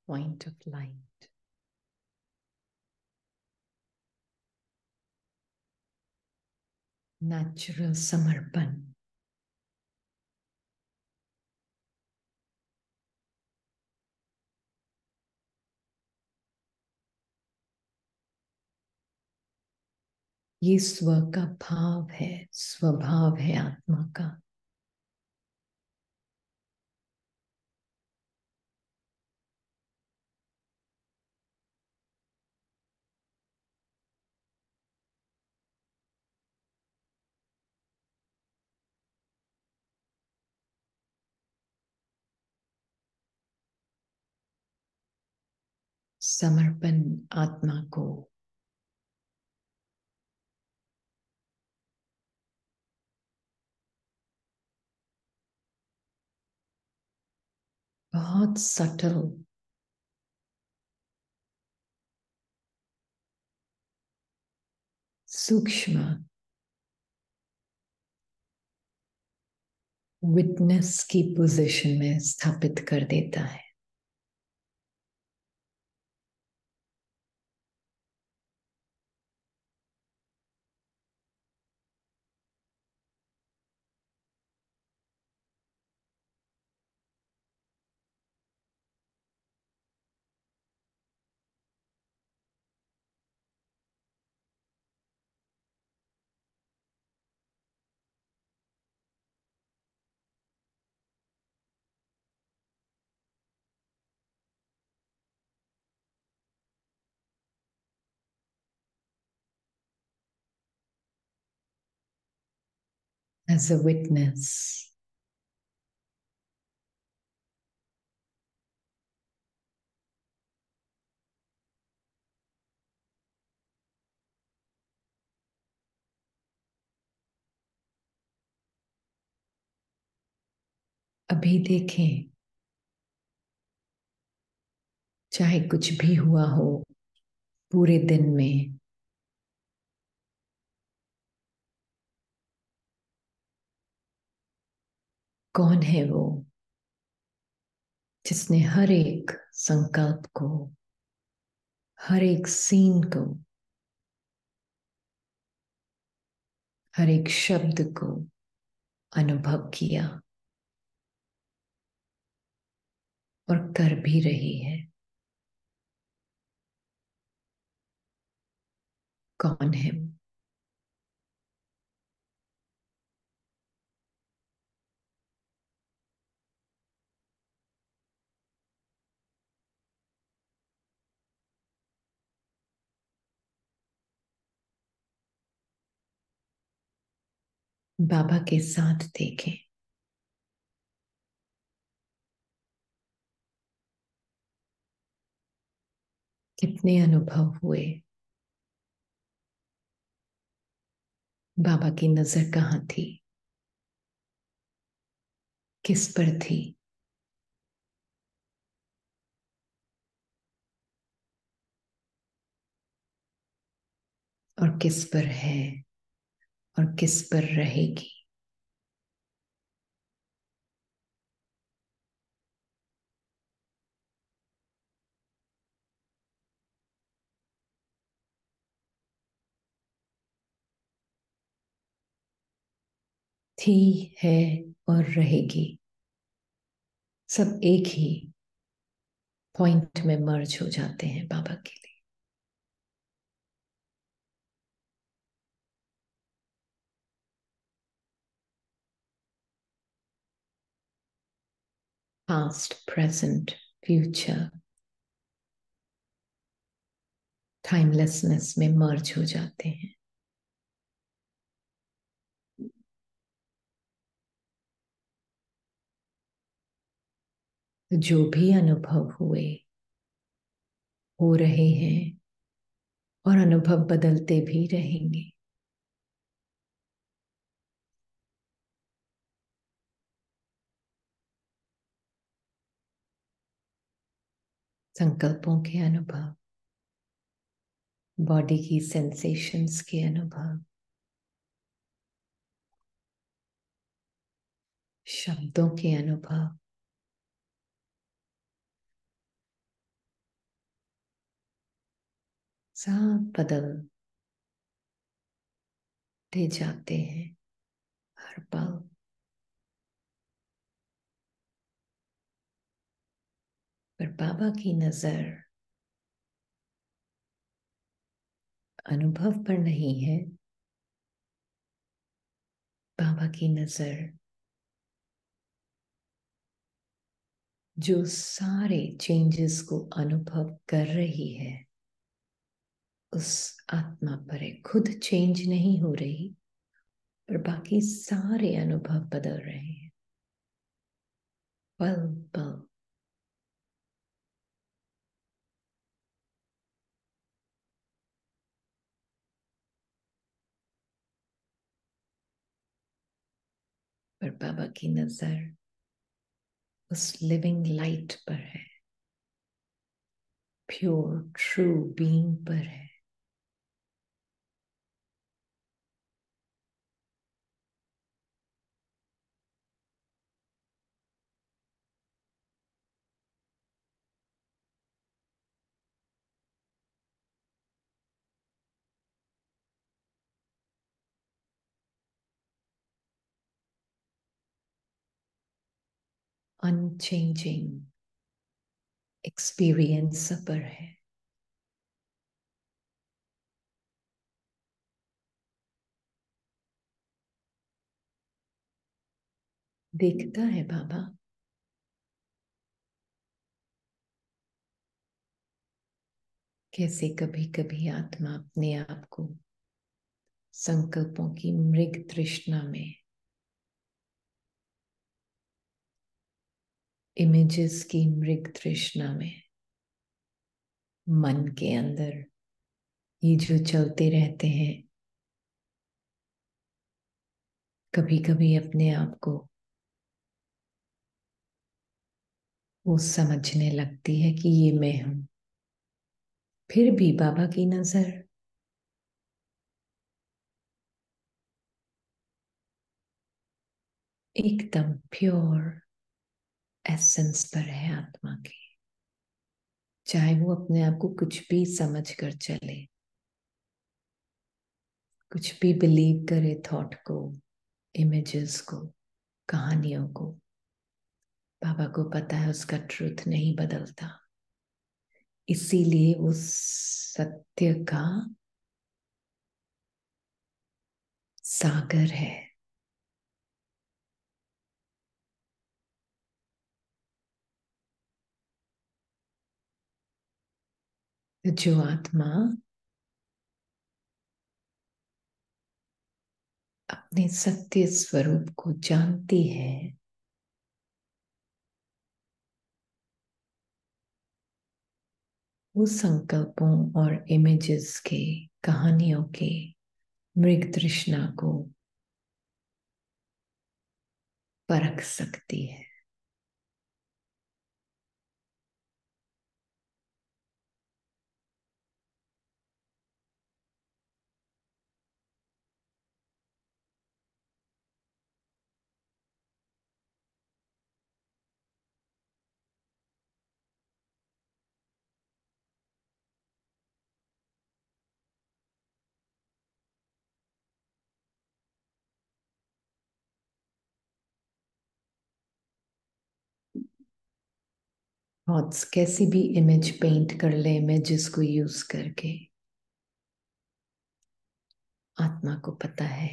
point of light. Natural समर्पण. ये स्व का भाव है, स्वभाव है आत्मा का. समर्पण आत्मा को बहुत सटल, सूक्ष्म विटनेस की पोजीशन में स्थापित कर देता है. As a witness, अभी देखें, चाहे कुछ भी हुआ हो पूरे दिन में, कौन है वो जिसने हर एक संकल्प को, हर एक सीन को, हर एक शब्द को अनुभव किया और कर भी रही है. कौन है वो? बाबा के साथ देखें. कितने अनुभव हुए. बाबा की नजर कहाँ थी, किस पर थी. और किस पर है और किस पर रहेगी. थी, है और रहेगी. सब एक ही पॉइंट में मर्ज हो जाते हैं बाबा के लिए. पास्ट, प्रेजेंट, फ्यूचर टाइमलेसनेस में मर्ज हो जाते हैं. तो जो भी अनुभव हुए, हो रहे हैं और अनुभव बदलते भी रहेंगे. संकल्पों के अनुभव, बॉडी की सेंसेशंस के अनुभव, शब्दों के अनुभव, सब बदलते जाते हैं हर पल। पर बाबा की नजर अनुभव पर नहीं है। बाबा की नजर जो सारे चेंजेस को अनुभव कर रही है उस आत्मा पर है। खुद चेंज नहीं हो रही पर बाकी सारे अनुभव बदल रहे हैं पल पल। पर बाबा की नजर उस लिविंग लाइट पर है, प्योर ट्रू बीइंग पर है। अनचेंजिंग एक्सपीरियंस पर है। देखता है बाबा कैसे कभी कभी आत्मा अपने आप को संकल्पों की मृग तृष्णा में, इमेजेस की मृग तृष्णा में, मन के अंदर ये जो चलते रहते हैं, कभी कभी अपने आप को वो समझने लगती है कि ये मैं हूं। फिर भी बाबा की नजर एकदम प्योर एसेंस पर है आत्मा की। चाहे वो अपने आप को कुछ भी समझ कर चले, कुछ भी बिलीव करे, थॉट को, इमेजेस को, कहानियों को, बाबा को पता है उसका ट्रूथ नहीं बदलता। इसीलिए वो सत्य का सागर है। जो आत्मा अपने सत्य स्वरूप को जानती है वो संकल्पों और इमेजेस के, कहानियों के मृग तृष्णा को परख सकती है। थॉट्स कैसी भी इमेज पेंट कर ले, इमेजेस को यूज करके, आत्मा को पता है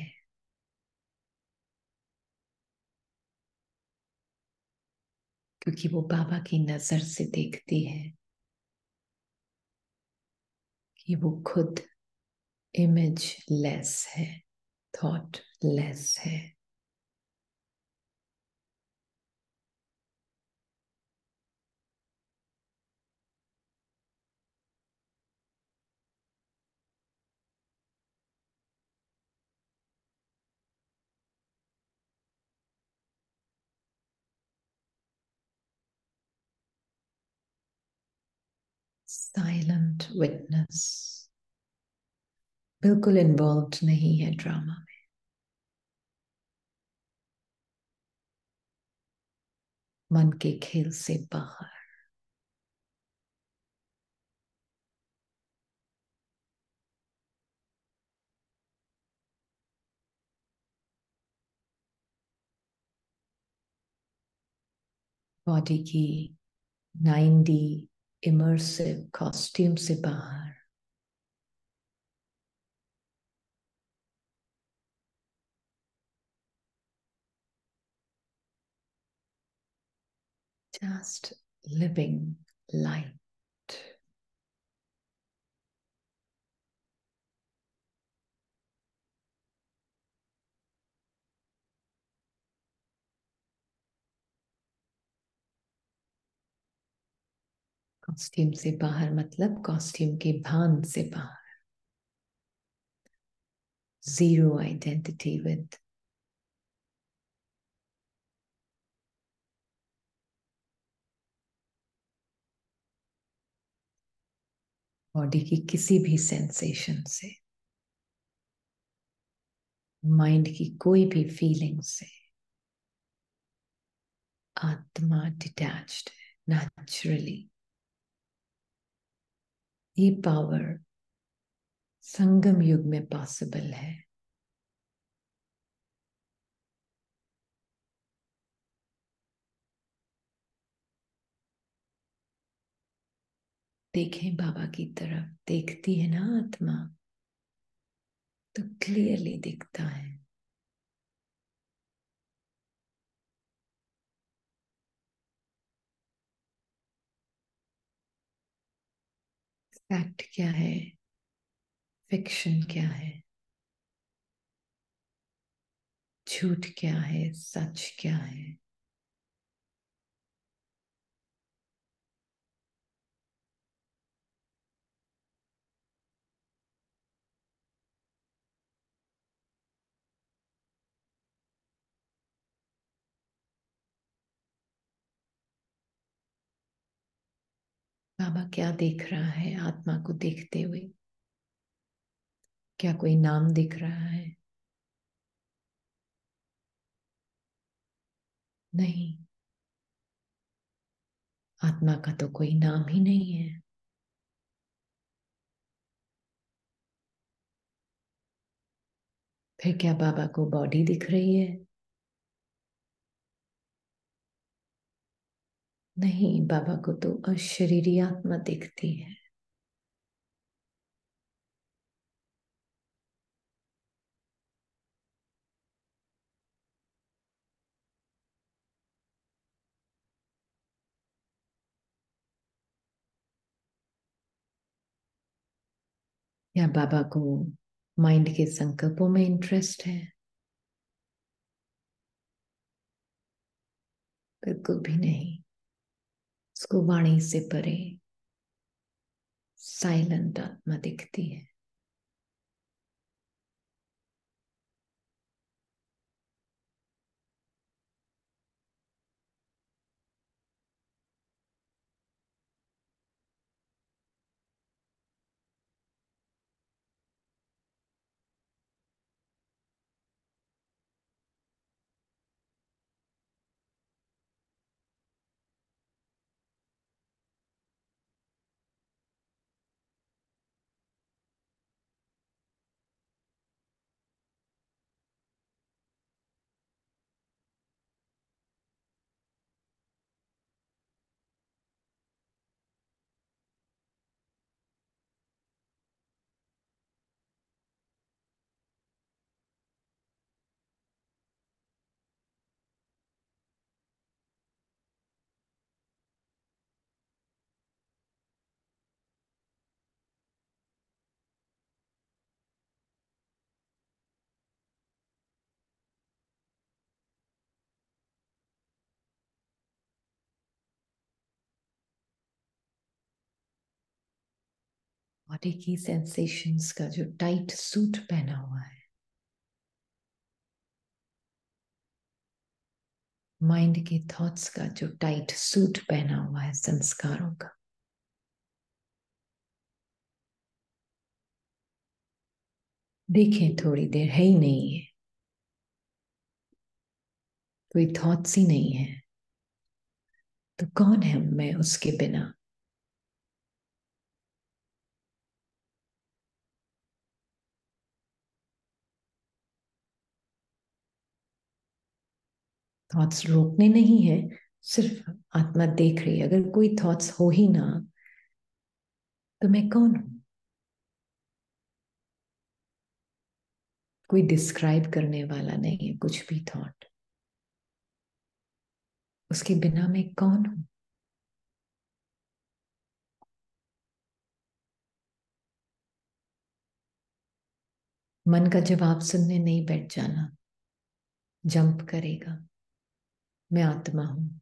क्योंकि वो बाबा की नजर से देखती है कि वो खुद इमेज लेस है, थॉट लेस है। साइलेंट विटनेस, बिल्कुल इन्वॉल्व नहीं है ड्रामा में। मन के खेल से बाहर। बॉडी की 9D इमर्सिव कॉस्ट्यूम से बाहर just living light. कॉस्ट्यूम से बाहर मतलब कॉस्ट्यूम के भान से बाहर. Zero identity with बॉडी की किसी भी सेंसेशन से, माइंड की कोई भी फीलिंग से. आत्मा डिटैच्ड है नेचुरली. ये पावर संगम युग में पॉसिबल है. देखें बाबा की तरफ, देखती है ना आत्मा तो क्लियरली दिखता है. फैक्ट क्या है, फिक्शन क्या है, झूठ क्या है, सच क्या है. बाबा क्या देख रहा है आत्मा को देखते हुए? क्या कोई नाम दिख रहा है? नहीं, आत्मा का तो कोई नाम ही नहीं है. फिर क्या बाबा को बॉडी दिख रही है? नहीं, बाबा को तो अशरीरी आत्मा दिखती है. या बाबा को माइंड के संकल्पों में इंटरेस्ट है? बिल्कुल भी नहीं. उसको वाणी से परे साइलेंट आत्मा दिखती है. बॉडी की सेंसेशंस का जो टाइट सूट पहना हुआ है, माइंड के थॉट्स का जो टाइट सूट पहना हुआ है संस्कारों का, देखें थोड़ी देर है ही नहीं है. कोई थॉट्स ही नहीं है तो कौन है मैं उसके बिना? थॉट्स रोकने नहीं है, सिर्फ आत्मा देख रही है। अगर कोई थॉट्स हो ही ना तो मैं कौन हूं? कोई डिस्क्राइब करने वाला नहीं है कुछ भी थॉट। उसके बिना मैं कौन हूं? मन का जवाब सुनने नहीं बैठ जाना। जंप करेगा। मैं आत्मा हूं।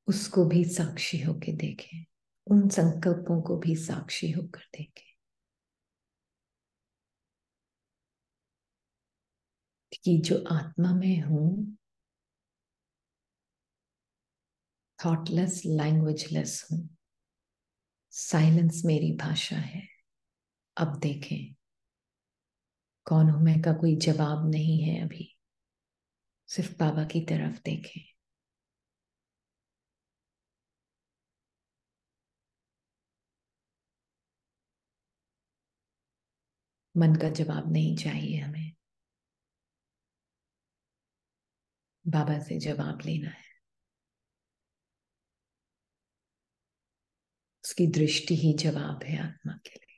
उसको भी साक्षी होके देखें। उन संकल्पों को भी साक्षी होकर देखें कि जो आत्मा में हूं, थॉटलेस लैंग्वेजलेस हूं। साइलेंस मेरी भाषा है। अब देखें कौन हूं मैं का कोई जवाब नहीं है अभी। सिर्फ बाबा की तरफ देखें। मन का जवाब नहीं चाहिए हमें। बाबा से जवाब लेना है। उसकी दृष्टि ही जवाब है आत्मा के लिए।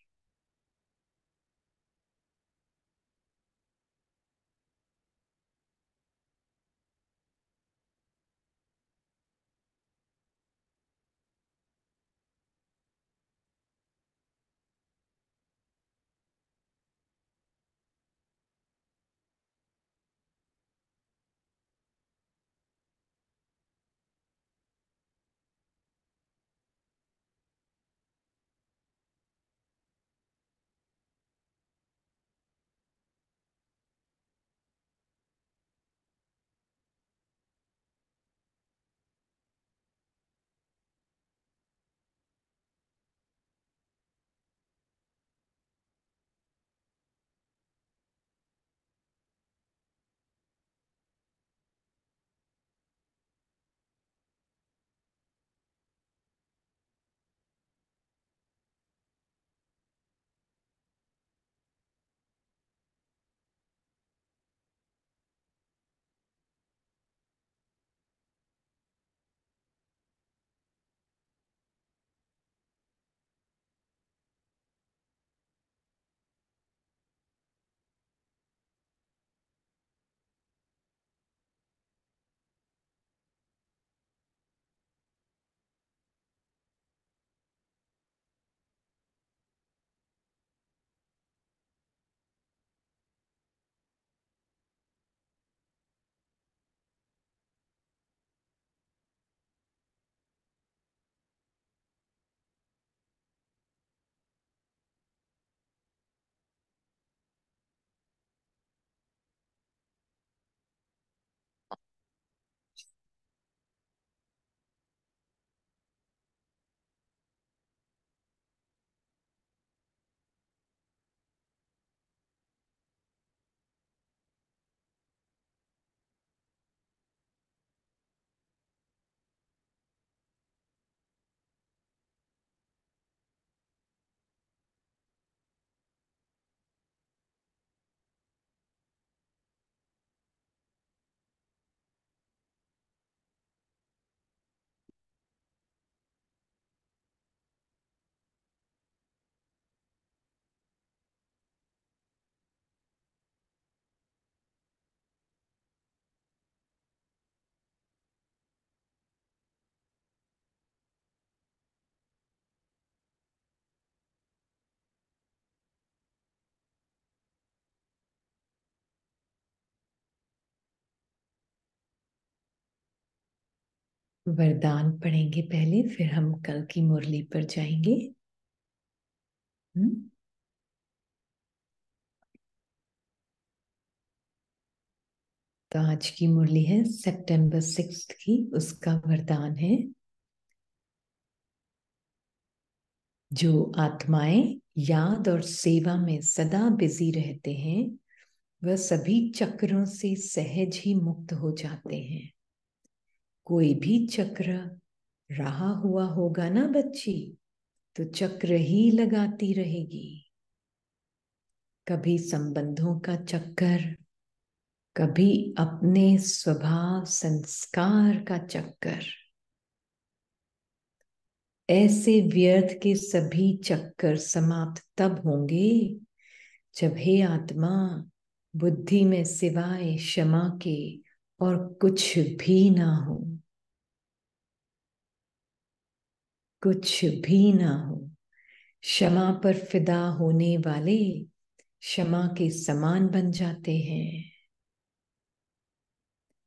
वरदान पढ़ेंगे पहले, फिर हम कल की मुरली पर जाएंगे। हम्म? तो आज की मुरली है सितंबर 6 की। उसका वरदान है, जो आत्माएं याद और सेवा में सदा बिजी रहते हैं वह सभी चक्रों से सहज ही मुक्त हो जाते हैं। कोई भी चक्र रहा हुआ होगा ना बच्ची, तो चक्र ही लगाती रहेगी। कभी संबंधों का चक्कर, कभी अपने स्वभाव संस्कार का चक्कर, ऐसे व्यर्थ के सभी चक्कर समाप्त तब होंगे जब हे आत्मा बुद्धि में सिवाय क्षमा के और कुछ भी ना हो, कुछ भी ना हो। क्षमा पर फिदा होने वाले क्षमा के समान बन जाते हैं।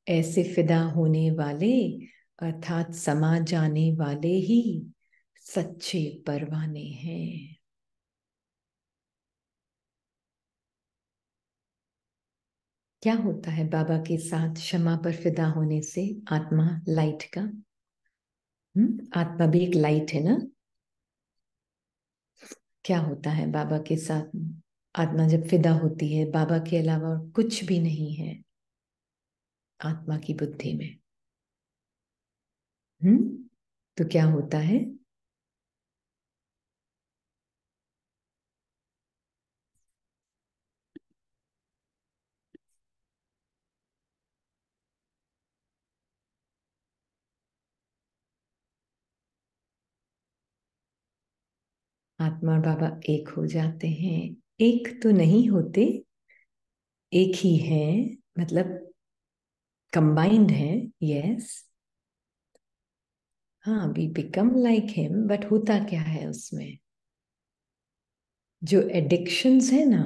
ऐसे फिदा होने वाले अर्थात समा जाने वाले ही सच्चे परवाने हैं। क्या होता है बाबा के साथ क्षमा पर फिदा होने से? आत्मा लाइट का, आत्मा भी एक लाइट है ना। क्या होता है बाबा के साथ? आत्मा जब फिदा होती है, बाबा के अलावा और कुछ भी नहीं है आत्मा की बुद्धि में, तो क्या होता है? आत्मा और बाबा एक हो जाते हैं। एक तो नहीं होते, एक ही है, मतलब कंबाइंड है। यस, हाँ, we become like him, but होता क्या है उसमें? जो एडिक्शंस है ना,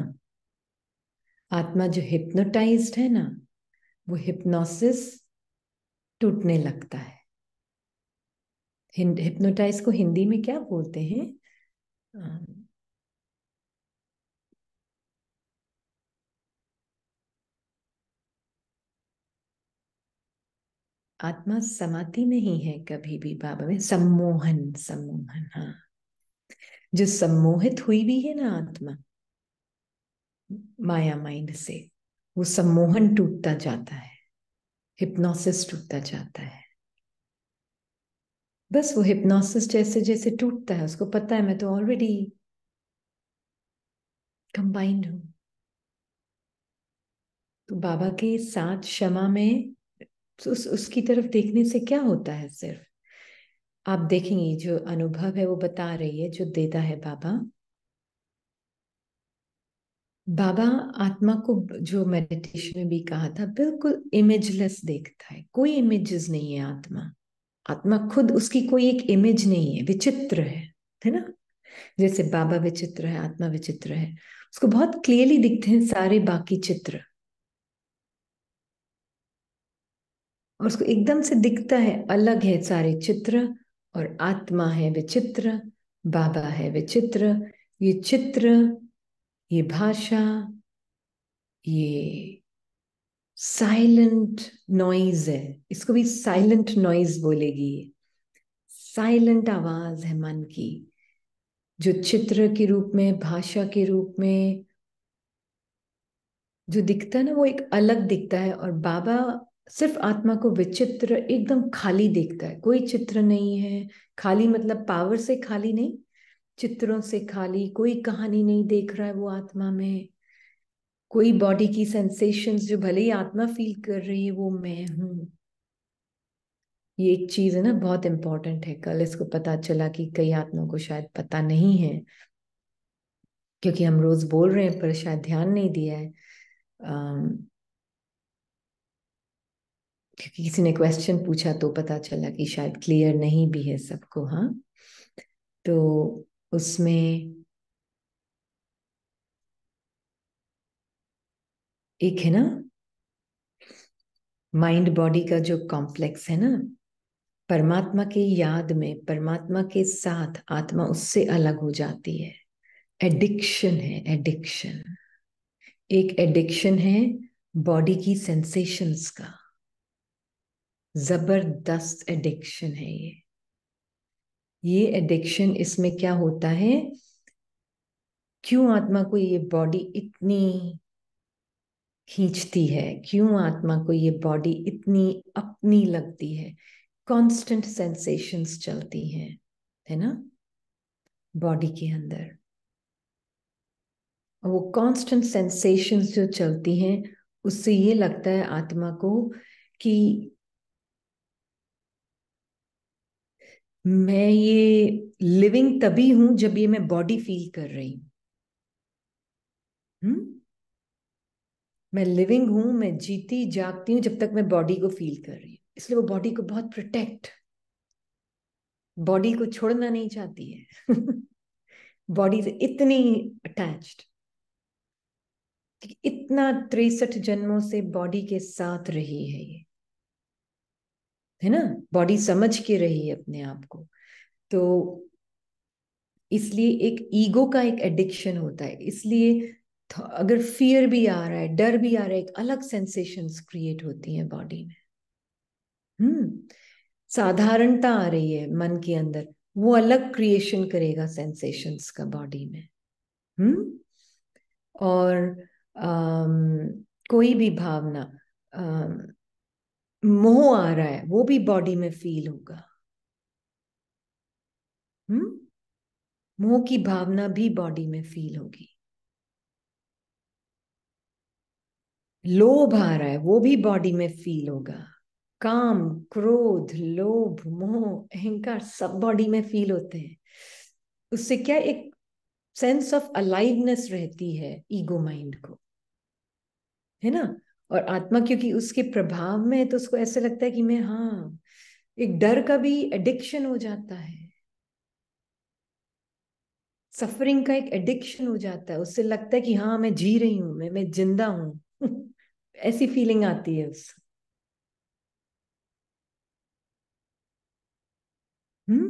आत्मा जो हिप्नोटाइज्ड है ना, वो हिप्नोसिस टूटने लगता है। हिप्नोटाइज को हिंदी में क्या बोलते हैं? आत्मा समाती नहीं है कभी भी बाबा में। सम्मोहन, सम्मोहन, हाँ। जो सम्मोहित हुई भी है ना आत्मा माया माइंड से, वो सम्मोहन टूटता जाता है, हिप्नोसिस टूटता जाता है। बस वो हिप्नोसिस जैसे जैसे टूटता है, उसको पता है मैं तो ऑलरेडी कंबाइंड हूं। तो बाबा के साथ क्षमा में उसकी तरफ देखने से क्या होता है? सिर्फ आप देखेंगे जो अनुभव है वो बता रही है, जो देता है बाबा। बाबा आत्मा को, जो मेडिटेशन में भी कहा था, बिल्कुल इमेजलेस देखता है। कोई इमेजेस नहीं है आत्मा। आत्मा खुद, उसकी कोई एक इमेज नहीं है, विचित्र है ना। जैसे बाबा विचित्र है, आत्मा विचित्र है, उसको बहुत क्लियरली दिखते हैं सारे बाकी चित्र, और उसको एकदम से दिखता है अलग है सारे चित्र। और आत्मा है विचित्र, बाबा है विचित्र। ये चित्र, ये भाषा, ये साइलेंट नॉइज है। इसको भी साइलेंट नॉइज बोलेगी। साइलेंट आवाज है मन की, जो चित्र के रूप में, भाषा के रूप में जो दिखता है ना, वो एक अलग दिखता है। और बाबा सिर्फ आत्मा को विचित्र, एकदम खाली देखता है। कोई चित्र नहीं है। खाली मतलब पावर से खाली नहीं, चित्रों से खाली। कोई कहानी नहीं देख रहा है वो आत्मा में। कोई बॉडी की सेंसेशंस जो भले ही आत्मा फील कर रही है, वो मैं हूं। ये एक चीज है ना, बहुत इंपॉर्टेंट है। कल इसको पता चला कि कई आत्माओं को शायद पता नहीं है, क्योंकि हम रोज बोल रहे हैं पर शायद ध्यान नहीं दिया है। क्योंकि किसी ने क्वेश्चन पूछा तो पता चला कि शायद क्लियर नहीं भी है सबको। हाँ, तो उसमें एक है ना, माइंड बॉडी का जो कॉम्प्लेक्स है ना, परमात्मा की याद में, परमात्मा के साथ आत्मा उससे अलग हो जाती है। एडिक्शन है, एडिक्शन। एक एडिक्शन है बॉडी की सेंसेशंस का, जबरदस्त एडिक्शन है ये एडिक्शन। इसमें क्या होता है? क्यों आत्मा को ये बॉडी इतनी खींचती है? क्यों आत्मा को ये बॉडी इतनी अपनी लगती है? कांस्टेंट सेंसेशंस चलती हैं, है ना, बॉडी के अंदर। और वो कांस्टेंट सेंसेशंस जो चलती हैं, उससे ये लगता है आत्मा को कि मैं ये लिविंग तभी हूं जब ये मैं बॉडी फील कर रही हूं। मैं लिविंग हूं, मैं जीती जागती हूं जब तक मैं बॉडी को फील कर रही हूं। इसलिए वो बॉडी को बहुत प्रोटेक्ट, बॉडी को छोड़ना नहीं चाहती है। बॉडी से इतनी अटैच्ड, इतना 63 जन्मों से बॉडी के साथ रही है ये, है ना। बॉडी समझ के रही है अपने आप को। तो इसलिए एक ईगो का एक एडिक्शन होता है। इसलिए अगर फियर भी आ रहा है, डर भी आ रहा है, एक अलग सेंसेशंस क्रिएट होती हैं बॉडी में। साधारणता आ रही है मन के अंदर, वो अलग क्रिएशन करेगा सेंसेशंस का बॉडी में। हम्म और कोई भी भावना, अम, मोह आ रहा है, वो भी बॉडी में फील होगा। हम्म मोह की भावना भी बॉडी में फील होगी। लोभ आ रहा है, वो भी बॉडी में फील होगा। काम, क्रोध, लोभ, मोह, अहंकार सब बॉडी में फील होते हैं। उससे क्या, एक सेंस ऑफ अलाइवनेस रहती है ईगो माइंड को, है ना। और आत्मा क्योंकि उसके प्रभाव में है, तो उसको ऐसे लगता है कि मैं, हाँ, एक डर का भी एडिक्शन हो जाता है। सफरिंग का एक एडिक्शन हो जाता है। उससे लगता है कि हाँ, मैं जी रही हूं, मैं जिंदा हूं। ऐसी फीलिंग आती है उस। हम्म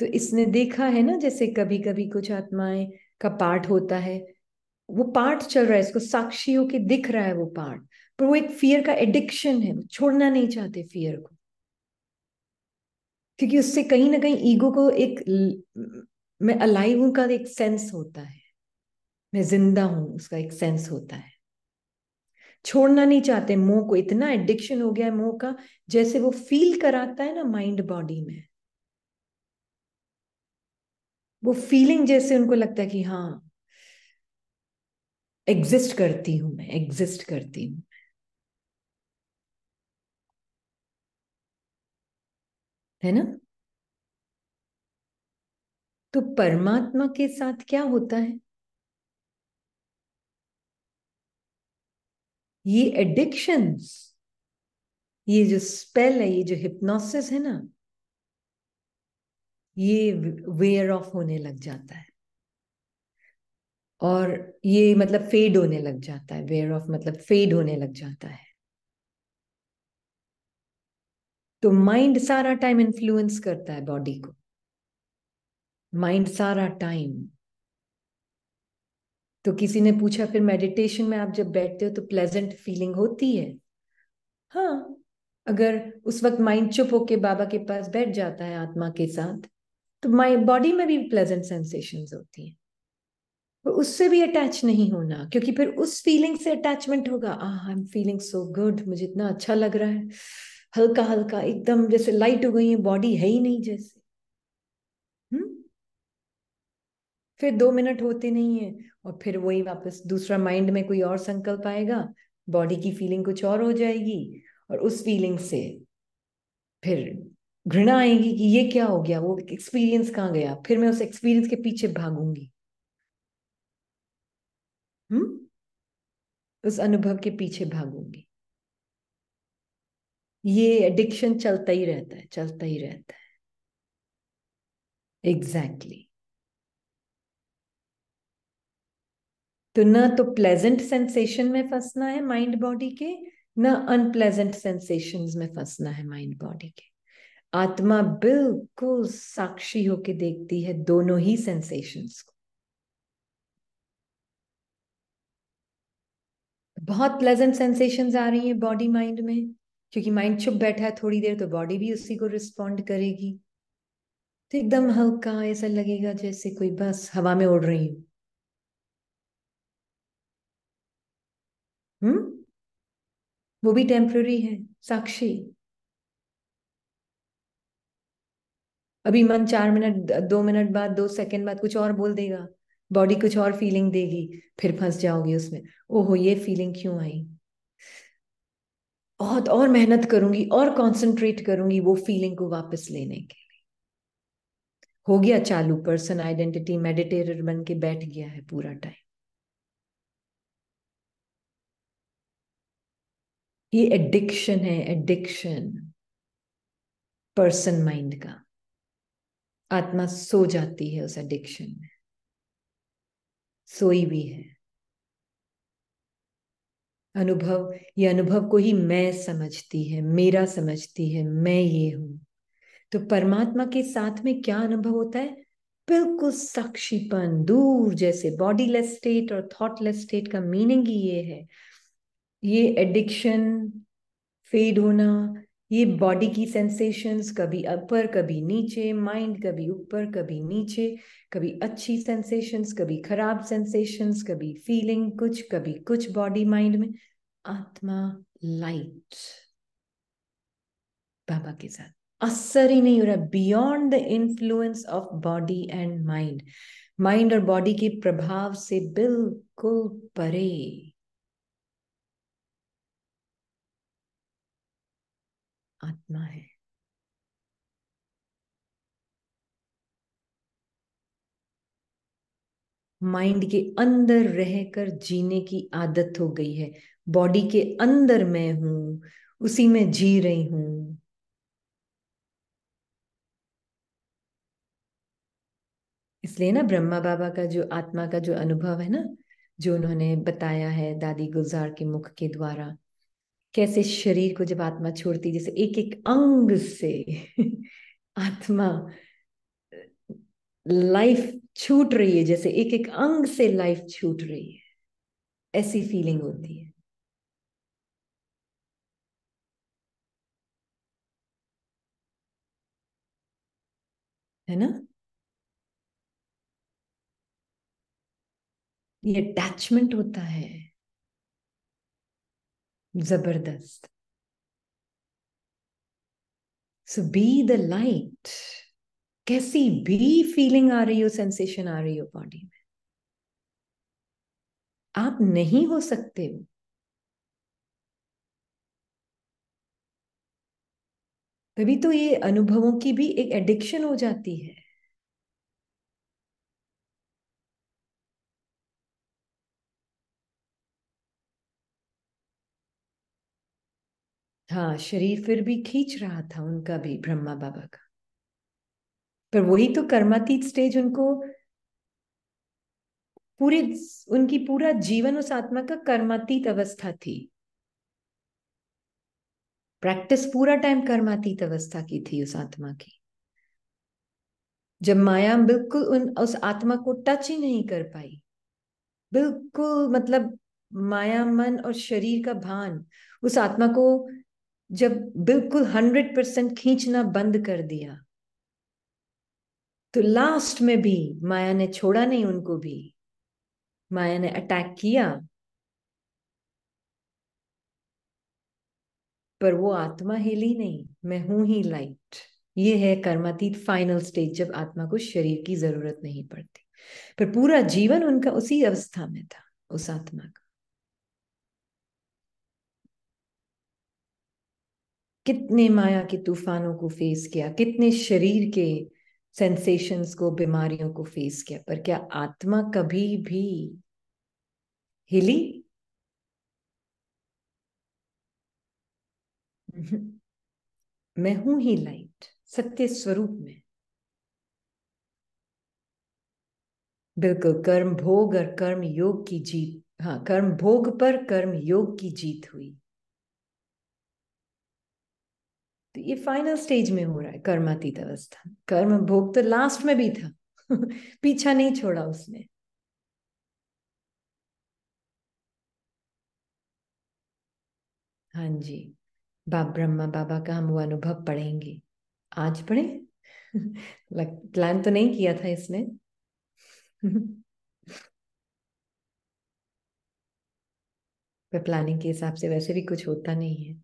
तो इसने देखा है ना, जैसे कभी कभी कुछ आत्माएं का पार्ट होता है, वो पार्ट चल रहा है, इसको साक्षी होके दिख रहा है वो पार्ट, पर वो एक फियर का एडिक्शन है, वो छोड़ना नहीं चाहते फियर को। क्योंकि उससे कहीं ना कहीं ईगो को एक मैं अलाइव हूं का एक सेंस होता है, मैं जिंदा हूं उसका एक सेंस होता है। छोड़ना नहीं चाहते मोह को, इतना एडिक्शन हो गया है मोह का। जैसे वो फील कराता है ना माइंड बॉडी में, वो फीलिंग जैसे उनको लगता है कि हाँ, एग्जिस्ट करती हूं, मैं एग्जिस्ट करती हूँ, है ना। तो परमात्मा के साथ क्या होता है, ये एडिक्शंस, ये जो स्पेल है, ये जो हिप्नोसिस है ना, ये वेयर ऑफ होने लग जाता है। और ये मतलब फेड होने लग जाता है, वेयर ऑफ मतलब फेड होने लग जाता है। तो माइंड सारा टाइम इन्फ्लुएंस करता है बॉडी को, माइंड सारा टाइम। तो किसी ने पूछा, फिर मेडिटेशन में आप जब बैठते हो तो प्लेजेंट फीलिंग होती है? हाँ, अगर उस वक्त माइंड चुप होके बाबा के पास बैठ जाता है आत्मा के साथ, तो माई बॉडी में भी प्लेजेंट सेंसेशंस होती हैं। तो उससे भी अटैच नहीं होना, क्योंकि फिर उस फीलिंग से अटैचमेंट होगा। I am feeling so good, मुझे इतना अच्छा लग रहा है, हल्का हल्का एकदम जैसे लाइट हो गई है, बॉडी है ही नहीं जैसे। हम्म फिर 2 मिनट होते नहीं है, और फिर वही वापस दूसरा माइंड में कोई और संकल्प आएगा, बॉडी की फीलिंग कुछ और हो जाएगी, और उस फीलिंग से फिर घृणा आएगी कि ये क्या हो गया, वो एक्सपीरियंस कहाँ गया, फिर मैं उस एक्सपीरियंस के पीछे भागूंगी। हम्म उस अनुभव के पीछे भागूंगी। ये एडिक्शन चलता ही रहता है, चलता ही रहता है। Exactly exactly. तो ना तो प्लेजेंट सेंसेशन में फंसना है माइंड बॉडी के, ना अनप्लेजेंट सेंसेशंस में फंसना है माइंड बॉडी के। आत्मा बिल्कुल साक्षी होके देखती है दोनों ही सेंसेशंस को। बहुत प्लेजेंट सेंसेशंस आ रही हैं बॉडी माइंड में, क्योंकि माइंड चुप बैठा है थोड़ी देर, तो बॉडी भी उसी को रिस्पॉन्ड करेगी। तो एकदम हल्का ऐसा लगेगा जैसे कोई बस हवा में उड़ रही हूँ। हम्म वो भी टेम्पररी है, साक्षी। अभी मन 4 मिनट, 2 मिनट बाद, 2 सेकंड बाद कुछ और बोल देगा, बॉडी कुछ और फीलिंग देगी, फिर फंस जाओगी उसमें, ओहो ये फीलिंग क्यों आई, बहुत और मेहनत करूंगी और कंसंट्रेट करूंगी वो फीलिंग को वापस लेने के। हो गया चालू, पर्सन आइडेंटिटी मेडिटेटर बन के बैठ गया है पूरा टाइम। ये एडिक्शन है, एडिक्शन पर्सन माइंड का। आत्मा सो जाती है उस एडिक्शन में, सोई भी है। अनुभव, ये अनुभव को ही मैं समझती है, मेरा समझती है, मैं ये हूं। तो परमात्मा के साथ में क्या अनुभव होता है? बिल्कुल साक्षीपन, दूर जैसे। बॉडीलेस स्टेट और थॉटलेस स्टेट का मीनिंग ही ये है। ये एडिक्शन फेड होना, ये बॉडी की सेंसेशंस, कभी ऊपर कभी नीचे, माइंड कभी ऊपर कभी नीचे, कभी अच्छी सेंसेशंस कभी खराब सेंसेशंस, कभी फीलिंग कुछ कभी कुछ बॉडी माइंड में। आत्मा लाइट बाबा के साथ असर ही नहीं हो रहा, beyond the influence of body and mind. Mind और बॉडी के प्रभाव से बिल्कुल परे आत्मा है। माइंड के अंदर रहकर जीने की आदत हो गई है। बॉडी के अंदर मैं हूं, उसी में जी रही हूं। इसलिए ना ब्रह्मा बाबा का जो आत्मा का जो अनुभव है ना, जो उन्होंने बताया है दादी गुलजार के मुख के द्वारा, कैसे शरीर को जब आत्मा छोड़ती, जैसे एक एक अंग से आत्मा लाइफ छूट रही है, जैसे एक एक अंग से लाइफ छूट रही है, ऐसी फीलिंग होती है ना? ये अटैचमेंट होता है जबरदस्त। सो बी द लाइट। कैसी भी फीलिंग आ रही हो, सेंसेशन आ रही हो बॉडी में, आप नहीं हो सकते हो। तभी तो ये अनुभवों की भी एक एडिक्शन हो जाती है। हाँ, शरीर फिर भी खींच रहा था उनका भी, ब्रह्मा बाबा का। पर वही तो कर्मातीत स्टेज उनको पूरे, उनकी पूरा जीवन उस आत्मा का कर्मातीत अवस्था थी। प्रैक्टिस पूरा टाइम कर्मातीत अवस्था की थी उस आत्मा की। जब माया बिल्कुल उस आत्मा को टच ही नहीं कर पाई, बिल्कुल मतलब माया मन और शरीर का भान उस आत्मा को जब बिल्कुल 100% खींचना बंद कर दिया, तो लास्ट में भी माया ने छोड़ा नहीं उनको भी। माया ने अटैक किया, पर वो आत्मा हिली नहीं, मैं हूं ही लाइट। ये है कर्मातीत फाइनल स्टेज, जब आत्मा को शरीर की जरूरत नहीं पड़ती। पर पूरा जीवन उनका उसी अवस्था में था, उस आत्मा का। कितने माया के तूफानों को फेस किया, कितने शरीर के सेंसेशंस को, बीमारियों को फेस किया, पर क्या आत्मा कभी भी हिली? मैं हूं ही लाइट, सत्य स्वरूप में। बिल्कुल, कर्म भोग और कर्म योग की जीत। हाँ, कर्म भोग पर कर्म योग की जीत हुई। तो ये फाइनल स्टेज में हो रहा है, कर्मातीत अवस्था। कर्म भोग तो लास्ट में भी था। पीछा नहीं छोड़ा उसने। हाँ जी, ब्रह्मा बाबा का हम वो अनुभव पढ़ेंगे। आज पढ़े? प्लान तो नहीं किया था इसने। पर प्लानिंग के हिसाब से वैसे भी कुछ होता नहीं है।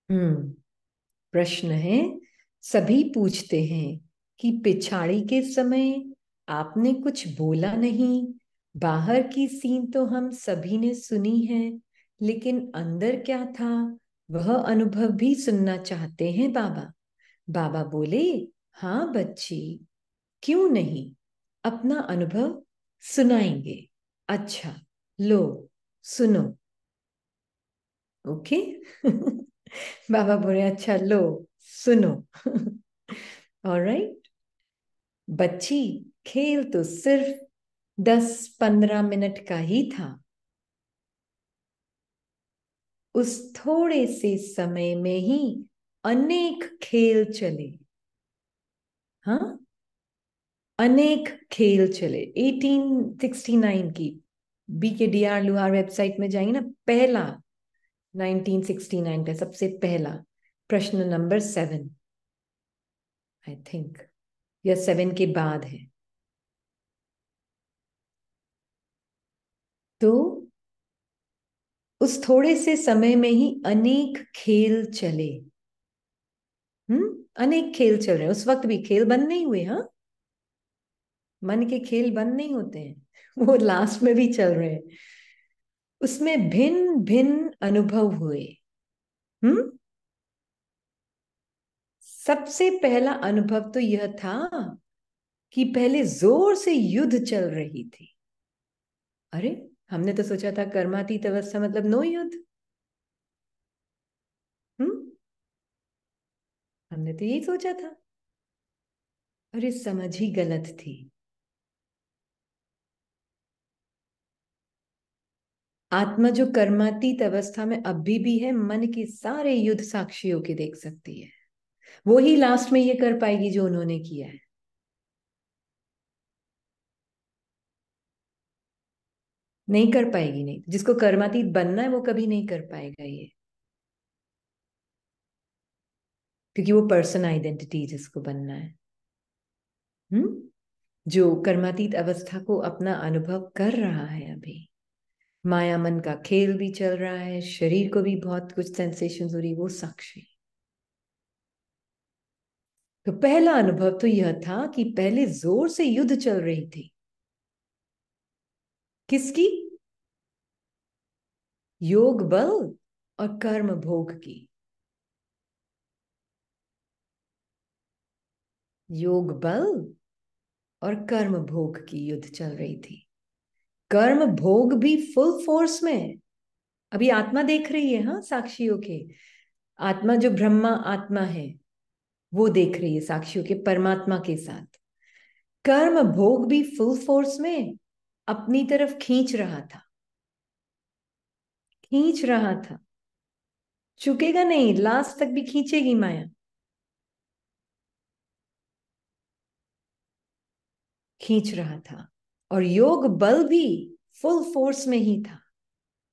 प्रश्न है, सभी पूछते हैं कि पिछाड़ी के समय आपने कुछ बोला नहीं। बाहर की सीन तो हम सभी ने सुनी है, लेकिन अंदर क्या था वह अनुभव भी सुनना चाहते हैं बाबा। बाबा बोले, हाँ बच्ची, क्यों नहीं, अपना अनुभव सुनाएंगे। अच्छा, लो, सुनो। ओके। बाबा बोले, अच्छा लो, सुनो। ऑलराइट बच्ची, खेल तो सिर्फ 10-15 मिनट का ही था। उस थोड़े से समय में ही अनेक खेल चले। हाँ, अनेक खेल चले। 1869 की BKDR लुहार वेबसाइट में जाएंगे ना, पहला 1969 का सबसे पहला प्रश्न नंबर 7, आई थिंक, या 7 के बाद है। तो उस थोड़े से समय में ही अनेक खेल चले। अनेक खेल चल रहे हैं। उस वक्त भी खेल बंद नहीं हुए। हाँ, मन के खेल बंद नहीं होते हैं, वो लास्ट में भी चल रहे हैं। उसमें भिन्न भिन्न अनुभव हुए। हम्म सबसे पहला अनुभव तो यह था कि पहले जोर से युद्ध चल रही थी। अरे, हमने तो सोचा था कर्मातीत अवस्था मतलब नो युद्ध। हम्म हमने तो यही सोचा था। अरे, समझ ही गलत थी। आत्मा जो कर्मातीत अवस्था में अभी भी है, मन के सारे युद्ध साक्षियों के देख सकती है। वो ही लास्ट में ये कर पाएगी जो उन्होंने किया है। नहीं कर पाएगी। नहीं, जिसको कर्मातीत बनना है वो कभी नहीं कर पाएगा ये, क्योंकि वो पर्सन आइडेंटिटी जिसको बनना है। जो कर्मातीत अवस्था को अपना अनुभव कर रहा है अभी, माया मन का खेल भी चल रहा है, शरीर को भी बहुत कुछ सेंसेशन हो रही, वो साक्षी। तो पहला अनुभव तो यह था कि पहले जोर से युद्ध चल रही थी। किसकी? योग बल और कर्म भोग की। योग बल और कर्म भोग की युद्ध चल रही थी। कर्म भोग भी फुल फोर्स में। अभी आत्मा देख रही है, हाँ, साक्षियों के। आत्मा जो ब्रह्मा आत्मा है वो देख रही है साक्षियों के परमात्मा के साथ। कर्म भोग भी फुल फोर्स में अपनी तरफ खींच रहा था। खींच रहा था। चुकेगा नहीं, लास्ट तक भी खींचेगी माया। खींच रहा था। और योग बल भी फुल फोर्स में ही था।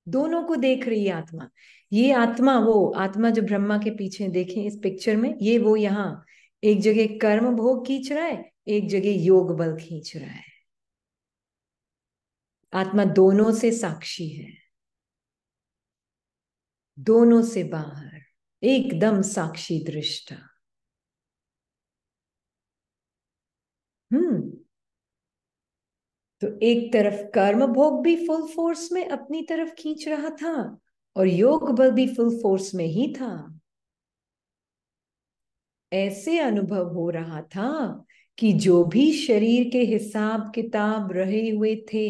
दोनों को देख रही है आत्मा। ये आत्मा, वो आत्मा जो ब्रह्मा के पीछे देखें इस पिक्चर में, ये वो यहां एक जगह कर्म भोग खींच रहा है, एक जगह योग बल खींच रहा है। आत्मा दोनों से साक्षी है, दोनों से बाहर, एकदम साक्षी दृष्टा। हम्म तो एक तरफ कर्म भोग भी फुल फोर्स में अपनी तरफ खींच रहा था, और योग बल भी फुल फोर्स में ही था। ऐसे अनुभव हो रहा था कि जो भी शरीर के हिसाब किताब रहे हुए थे,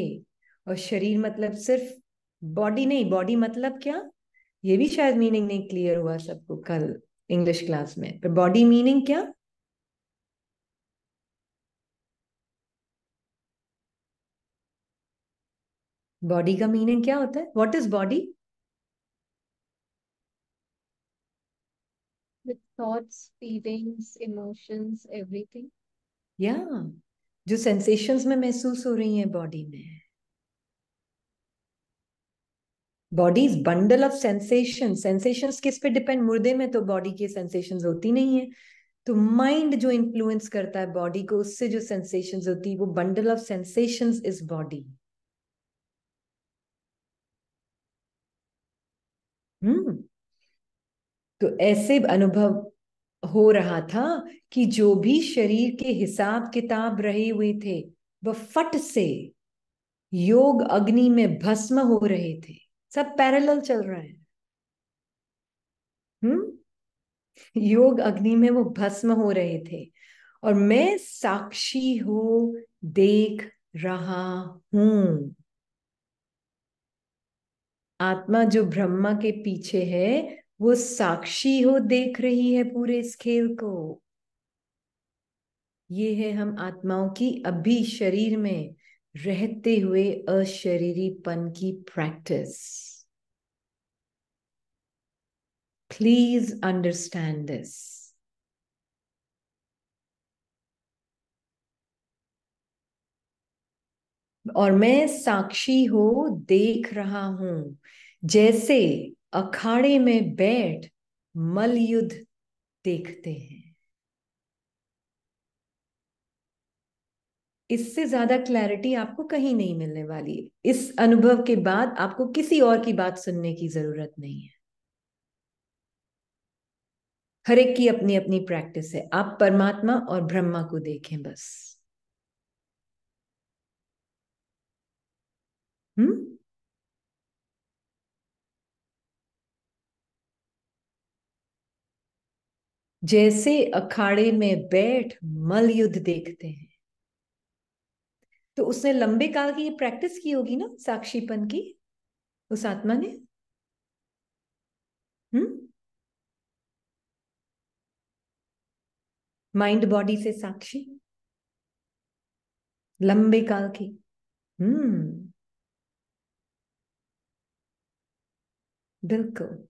और शरीर मतलब सिर्फ बॉडी नहीं, बॉडी मतलब क्या, ये भी शायद मीनिंग नहीं क्लियर हुआ सबको कल इंग्लिश क्लास में। पर बॉडी मीनिंग क्या? बॉडी का मीनिंग क्या होता है? What is body? With thoughts, feelings, emotions, everything. या जो सेंसेशंस में महसूस हो रही हैं बॉडी में। Body is bundle of sensation. Sensations किस पे डिपेंड? मुर्दे में तो बॉडी की सेंसेशंस होती नहीं है। तो माइंड जो इन्फ्लुएंस करता है बॉडी को, उससे जो सेंसेशंस होती है, वो bundle of sensations is body. Hmm तो ऐसे अनुभव हो रहा था कि जो भी शरीर के हिसाब किताब रहे हुए थे वह फट से योग अग्नि में भस्म हो रहे थे। सब पैरेलल चल रहा है। हम्म। योग अग्नि में वो भस्म हो रहे थे और मैं साक्षी हो देख रहा हूं। आत्मा जो ब्रह्मा के पीछे है वो साक्षी हो देख रही है पूरे इस खेल को। ये है हम आत्माओं की अभी शरीर में रहते हुए अशरीरीपन की प्रैक्टिस। Please understand this. और मैं साक्षी हो देख रहा हूं जैसे अखाड़े में बैठ मलयुद्ध देखते हैं। इससे ज्यादा क्लैरिटी आपको कहीं नहीं मिलने वाली। इस अनुभव के बाद आपको किसी और की बात सुनने की जरूरत नहीं है। हर एक की अपनी अपनी प्रैक्टिस है। आप परमात्मा और ब्रह्मा को देखें बस। हम्म। जैसे अखाड़े में बैठ मल युद्ध देखते हैं। तो उसने लंबे काल की ये प्रैक्टिस की होगी ना साक्षीपन की, उस आत्मा ने। हम्म। माइंड बॉडी से साक्षी लंबे काल की। हम्म। बिल्कुल।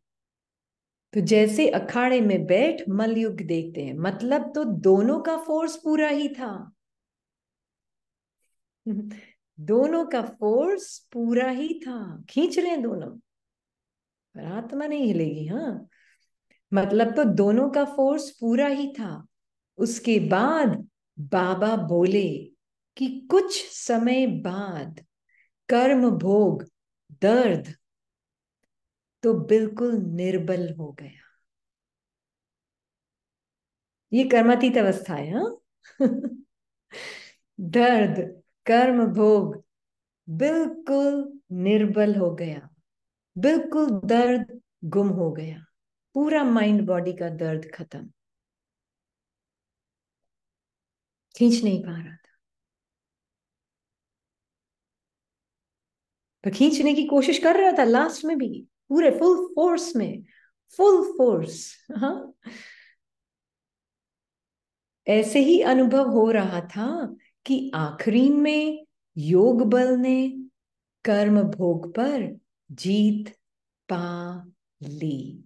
तो जैसे अखाड़े में बैठ मलयुग देखते हैं मतलब तो दोनों का फोर्स पूरा ही था। दोनों का फोर्स पूरा ही था। खींच रहे हैं दोनों। पर आत्मा नहीं हिलेगी। हाँ। मतलब तो दोनों का फोर्स पूरा ही था। उसके बाद बाबा बोले कि कुछ समय बाद कर्म भोग दर्द तो बिल्कुल निर्बल हो गया। ये कर्मातीत अवस्था है। हाँ। दर्द कर्म भोग बिल्कुल निर्बल हो गया। बिल्कुल दर्द गुम हो गया। पूरा माइंड बॉडी का दर्द खत्म। खींच नहीं पा रहा था। पर खींचने की कोशिश कर रहा था लास्ट में भी। पूरे फुल फोर्स में। Full force. हाँ। ऐसे ही अनुभव हो रहा था कि आखिरी में योग बल ने कर्म भोग पर जीत पा ली।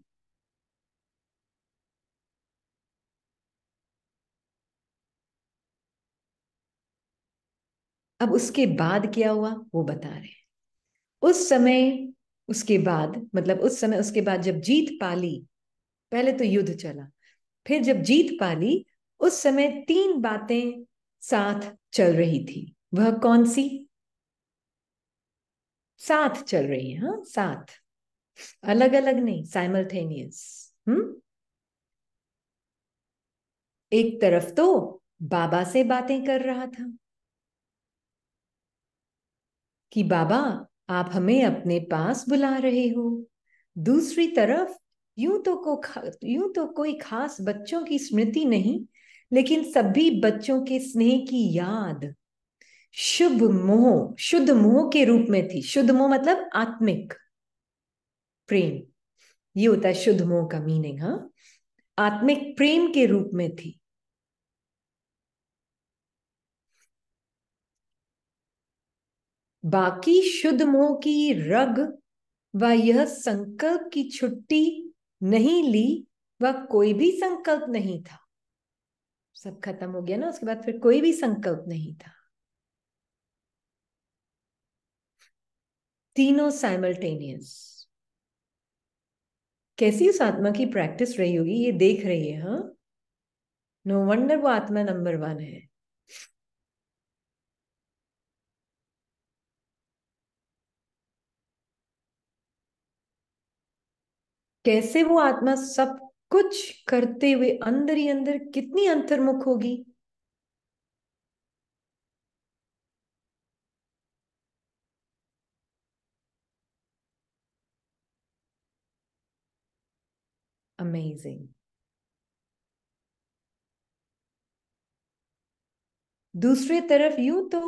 अब उसके बाद क्या हुआ वो बता रहे हैं। उस समय उसके बाद मतलब उस समय उसके बाद जब जीत पाली। पहले तो युद्ध चला। फिर जब जीत पाली उस समय तीन बातें साथ चल रही थी। वह कौन सी? साथ चल रही है। हाँ साथ। अलग अलग नहीं, साइमल्टेनियस। हम्म। एक तरफ तो बाबा से बातें कर रहा था कि बाबा आप हमें अपने पास बुला रहे हो। दूसरी तरफ यूं तो कोई खास बच्चों की स्मृति नहीं, लेकिन सभी बच्चों के स्नेह की याद शुद्ध मोह के रूप में थी। शुद्ध मोह मतलब आत्मिक प्रेम। ये होता है शुद्ध मोह का मीनिंग। हाँ। आत्मिक प्रेम के रूप में थी। बाकी शुद्ध मोह की रग व यह संकल्प की छुट्टी नहीं ली। वह कोई भी संकल्प नहीं था। सब खत्म हो गया ना उसके बाद फिर कोई भी संकल्प नहीं था। तीनों साइमल्टेनियस। कैसी उस आत्मा की प्रैक्टिस रही होगी ये देख रही है। हाँ। नो वंडर वो आत्मा नंबर वन है। कैसे वो आत्मा सब कुछ करते हुए अंदर ही अंदर कितनी अंतर्मुख होगी। अमेजिंग। दूसरे तरफ यूं तो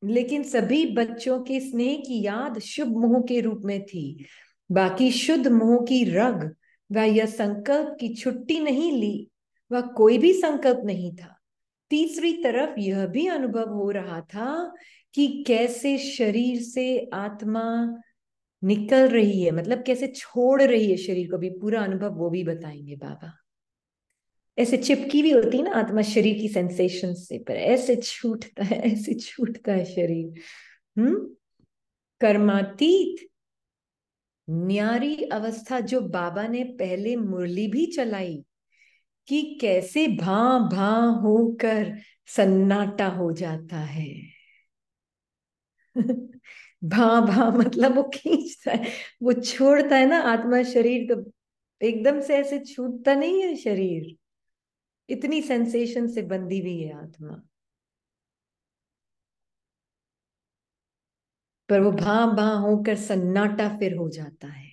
लेकिन सभी बच्चों के स्नेह की याद शुभ मोह के रूप में थी। बाकी शुद्ध मोह की रग व यह संकल्प की छुट्टी नहीं ली, वह कोई भी संकल्प नहीं था। तीसरी तरफ यह भी अनुभव हो रहा था कि कैसे शरीर से आत्मा निकल रही है, मतलब कैसे छोड़ रही है शरीर को। भी पूरा अनुभव वो भी बताएंगे बाबा। ऐसे चिपकी भी होती है ना आत्मा शरीर की सेंसेशन से, पर ऐसे छूटता है, ऐसे छूटता है शरीर। कर्मातीत न्यारी अवस्था जो बाबा ने पहले मुरली भी चलाई कि कैसे भां भां होकर सन्नाटा हो जाता है। भां भां मतलब वो खींचता है, वो छोड़ता है ना आत्मा शरीर, तो एकदम से ऐसे छूटता नहीं है शरीर। इतनी सेंसेशन से बंधी हुई है आत्मा, पर वो भां भां होकर सन्नाटा फिर हो जाता है।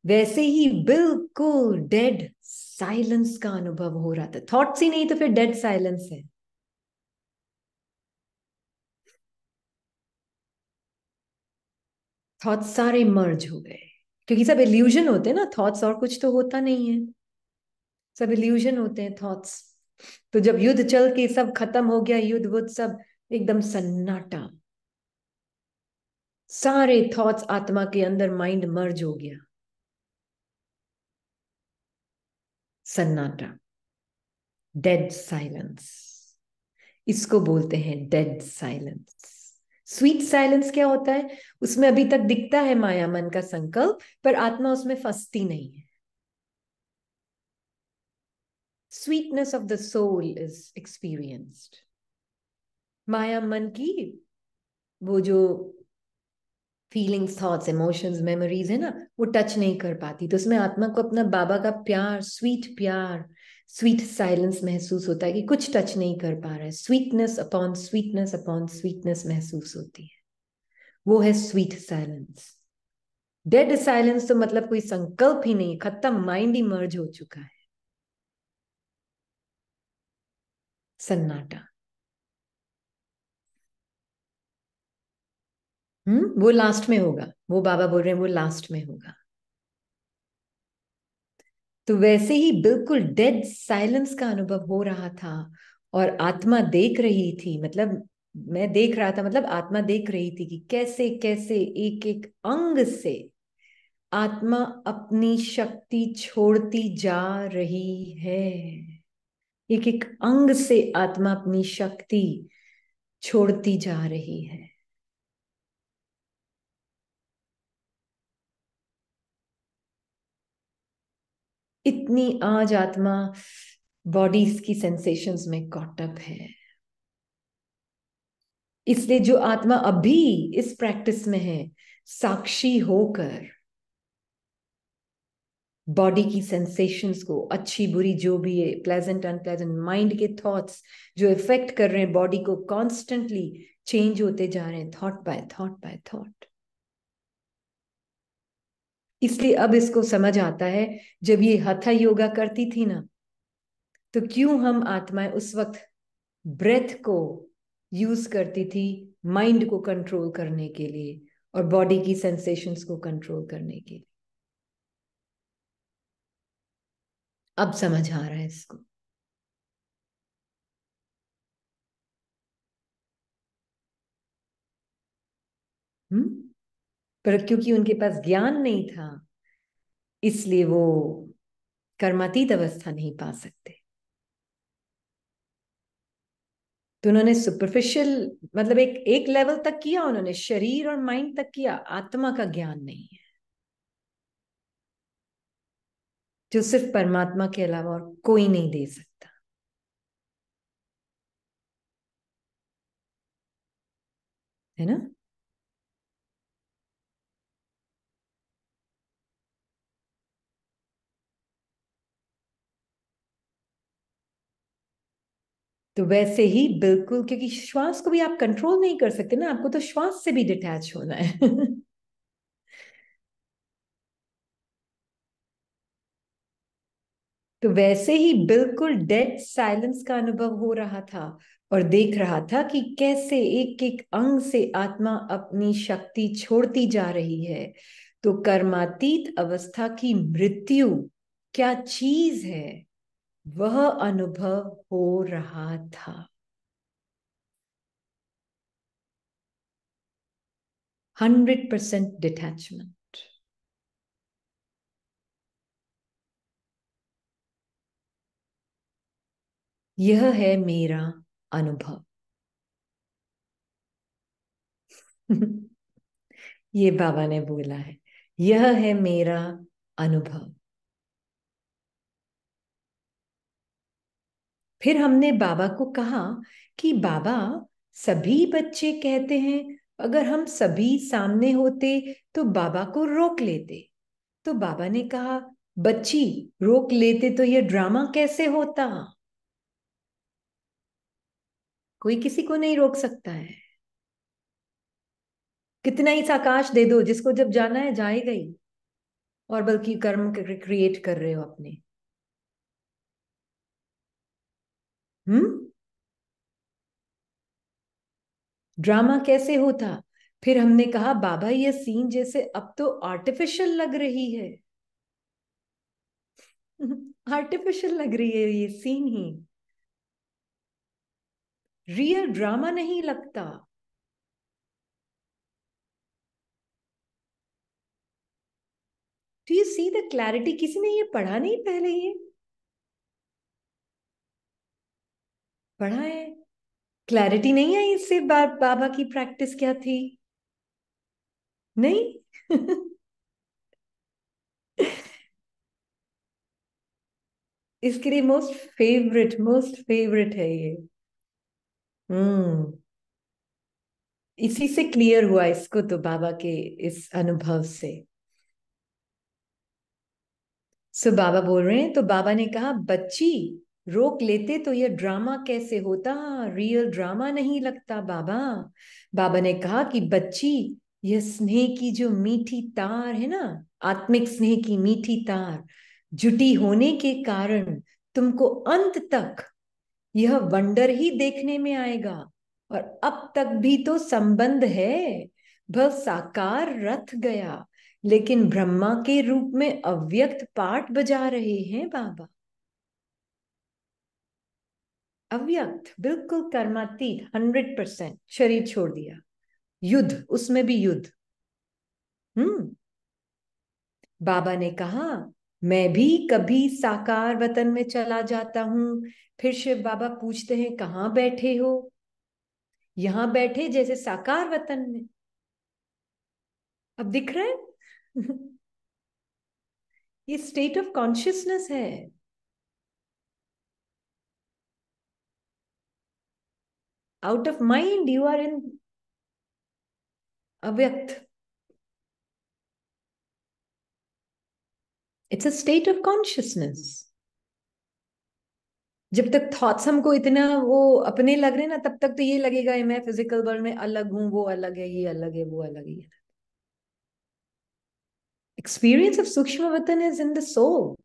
वैसे ही बिल्कुल डेड साइलेंस का अनुभव हो रहा था। थॉट्स ही नहीं तो फिर डेड साइलेंस है। थॉट्स सारे मर्ज हो गए, क्योंकि सब इल्यूजन होते हैं ना थॉट्स, और कुछ तो होता नहीं है। सब इल्यूजन होते हैं थॉट्स। तो जब युद्ध चल के सब खत्म हो गया, युद्ध वुद्ध सब, एकदम सन्नाटा। सारे थॉट्स आत्मा के अंदर, माइंड मर्ज हो गया। सन्नाटा, डेड साइलेंस, इसको बोलते हैं डेड साइलेंस। स्वीट साइलेंस क्या होता है? उसमें अभी तक दिखता है माया मन का संकल्प, पर आत्मा उसमें फंसती नहीं है। Sweetness of the soul is experienced. माया मन की वो जो फीलिंग्स, थॉट्स, इमोशंस, मेमोरीज है ना, वो टच नहीं कर पाती। तो उसमें आत्मा को अपना बाबा का प्यार, स्वीट प्यार, स्वीट साइलेंस महसूस होता है कि कुछ टच नहीं कर पा रहा है। Sweetness upon sweetness upon sweetness महसूस होती है। वो है स्वीट साइलेंस। डेड साइलेंस तो मतलब कोई संकल्प ही नहीं, खत्म, माइंड ही मर्ज हो चुका है। सन्नाटा। वो लास्ट में होगा, वो बाबा बोल रहे हैं वो लास्ट में होगा। तो वैसे ही बिल्कुल डेड साइलेंस का अनुभव हो रहा था, और आत्मा देख रही थी, मतलब मैं देख रहा था, मतलब आत्मा देख रही थी कि कैसे कैसे एक एक अंग से आत्मा अपनी शक्ति छोड़ती जा रही है। एक एक अंग से आत्मा अपनी शक्ति छोड़ती जा रही है। इतनी आज आत्मा बॉडीज की सेंसेशंस में कॉट अप है। इसलिए जो आत्मा अभी इस प्रैक्टिस में है, साक्षी होकर बॉडी की सेंसेशंस को, अच्छी बुरी जो भी है, प्लेजेंट अनप्लेजेंट, माइंड के थॉट्स जो इफेक्ट कर रहे हैं बॉडी को, कॉन्स्टेंटली चेंज होते जा रहे हैं, thought bye thought bye thought. इसलिए अब इसको समझ आता है, जब ये हथा योगा करती थी ना, तो क्यों हम आत्माएं उस वक्त ब्रेथ को यूज करती थी माइंड को कंट्रोल करने के लिए और बॉडी की सेंसेशंस को कंट्रोल करने के लिए। अब समझ आ रहा है इसको। हम्म। पर क्योंकि उनके पास ज्ञान नहीं था, इसलिए वो कर्मातीत अवस्था नहीं पा सकते। तो उन्होंने सुपरफिशियल, मतलब एक एक लेवल तक किया, उन्होंने शरीर और माइंड तक किया, आत्मा का ज्ञान नहीं है, जो सिर्फ परमात्मा के अलावा और कोई नहीं दे सकता। है ना? तो वैसे ही बिल्कुल, क्योंकि श्वास को भी आप कंट्रोल नहीं कर सकते ना, आपको तो श्वास से भी डिटैच होना है। तो वैसे ही बिल्कुल डेड साइलेंस का अनुभव हो रहा था, और देख रहा था कि कैसे एक एक अंग से आत्मा अपनी शक्ति छोड़ती जा रही है। तो कर्मातीत अवस्था की मृत्यु क्या चीज है, वह अनुभव हो रहा था। 100% डिटैचमेंट। यह है मेरा अनुभव। ये बाबा ने बोला है, यह है मेरा अनुभव। फिर हमने बाबा को कहा कि बाबा, सभी बच्चे कहते हैं अगर हम सभी सामने होते तो बाबा को रोक लेते। तो बाबा ने कहा, बच्ची, रोक लेते तो ये ड्रामा कैसे होता। कोई किसी को नहीं रोक सकता है। कितना ही साकाश दे दो, जिसको जब जाना है जाएगा ही। और बल्कि कर्म क्रिएट कर रहे हो अपने। हम्म। ड्रामा कैसे होता। फिर हमने कहा, बाबा ये सीन जैसे अब तो आर्टिफिशियल लग रही है। आर्टिफिशियल लग रही है ये सीन ही। रियल ड्रामा नहीं लगता। Do you see the clarity. किसी ने ये पढ़ा नहीं पहले ये। पढ़ा है। क्लैरिटी नहीं आई इससे। बाबा की प्रैक्टिस क्या थी। नहीं। इसके लिए मोस्ट फेवरेट है ये। हम्म। इसी से क्लियर हुआ इसको तो, बाबा के इस अनुभव से। सो बाबा बोल रहे हैं, तो बाबा ने कहा, बच्ची, रोक लेते तो ये ड्रामा कैसे होता। रियल ड्रामा नहीं लगता बाबा। बाबा ने कहा कि बच्ची, यह स्नेह की जो मीठी तार है ना, आत्मिक स्नेह की मीठी तार जुटी होने के कारण तुमको अंत तक यह वंडर ही देखने में आएगा। और अब तक भी तो संबंध है। भव साकार रथ गया, लेकिन ब्रह्मा के रूप में अव्यक्त पाठ बजा रहे हैं बाबा। अव्यक्त, बिल्कुल कर्मातीत, 100%। शरीर छोड़ दिया। युद्ध, उसमें भी युद्ध। हम्म। बाबा ने कहा, मैं भी कभी साकार वतन में चला जाता हूं। फिर शिव बाबा पूछते हैं, कहाँ बैठे हो। यहां बैठे जैसे साकार वतन में। अब दिख रहा है। ये स्टेट ऑफ कॉन्शियसनेस है। Out of mind you are in अव्यक्त। It's a state of consciousness. जब तक थॉट्स हमको इतना वो अपने लग रहे हैं ना, तब तक तो ये लगेगा मैं फिजिकल वर्ल्ड में अलग हूं, वो अलग है, ये अलग है, वो अलग है। एक्सपीरियंस ऑफ सूक्ष्म वतन इज इन द सोल।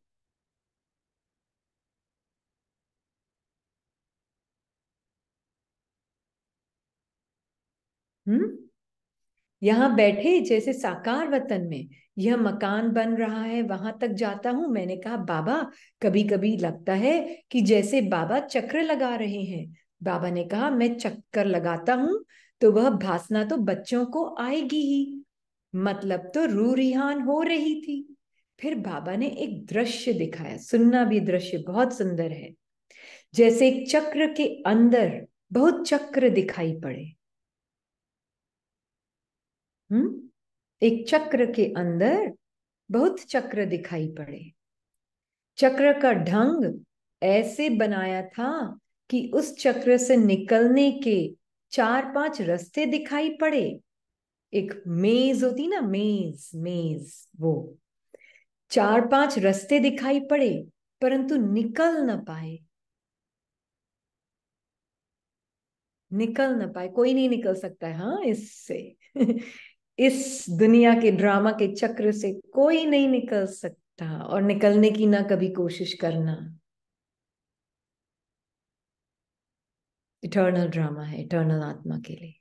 हम्म। यहाँ बैठे जैसे साकार वतन में, यह मकान बन रहा है, वहां तक जाता हूं। मैंने कहा, बाबा, कभी कभी लगता है कि जैसे बाबा चक्र लगा रहे हैं। बाबा ने कहा, मैं चक्कर लगाता हूं तो वह भासना तो बच्चों को आएगी ही। मतलब तो रूह रिहान हो रही थी। फिर बाबा ने एक दृश्य दिखाया, सुनना भी, दृश्य बहुत सुंदर है। जैसे एक चक्र के अंदर बहुत चक्र दिखाई पड़े। एक चक्र के अंदर बहुत चक्र दिखाई पड़े। चक्र का ढंग ऐसे बनाया था कि उस चक्र से निकलने के 4-5 रास्ते दिखाई पड़े। एक मेज होती ना, मेज मेज, वो 4-5 रास्ते दिखाई पड़े, परंतु निकल न पाए। निकल ना पाए, कोई नहीं निकल सकता है हाँ इससे। इस दुनिया के ड्रामा के चक्र से कोई नहीं निकल सकता, और निकलने की ना कभी कोशिश करना। इटर्नल ड्रामा है, इटर्नल आत्मा के लिए।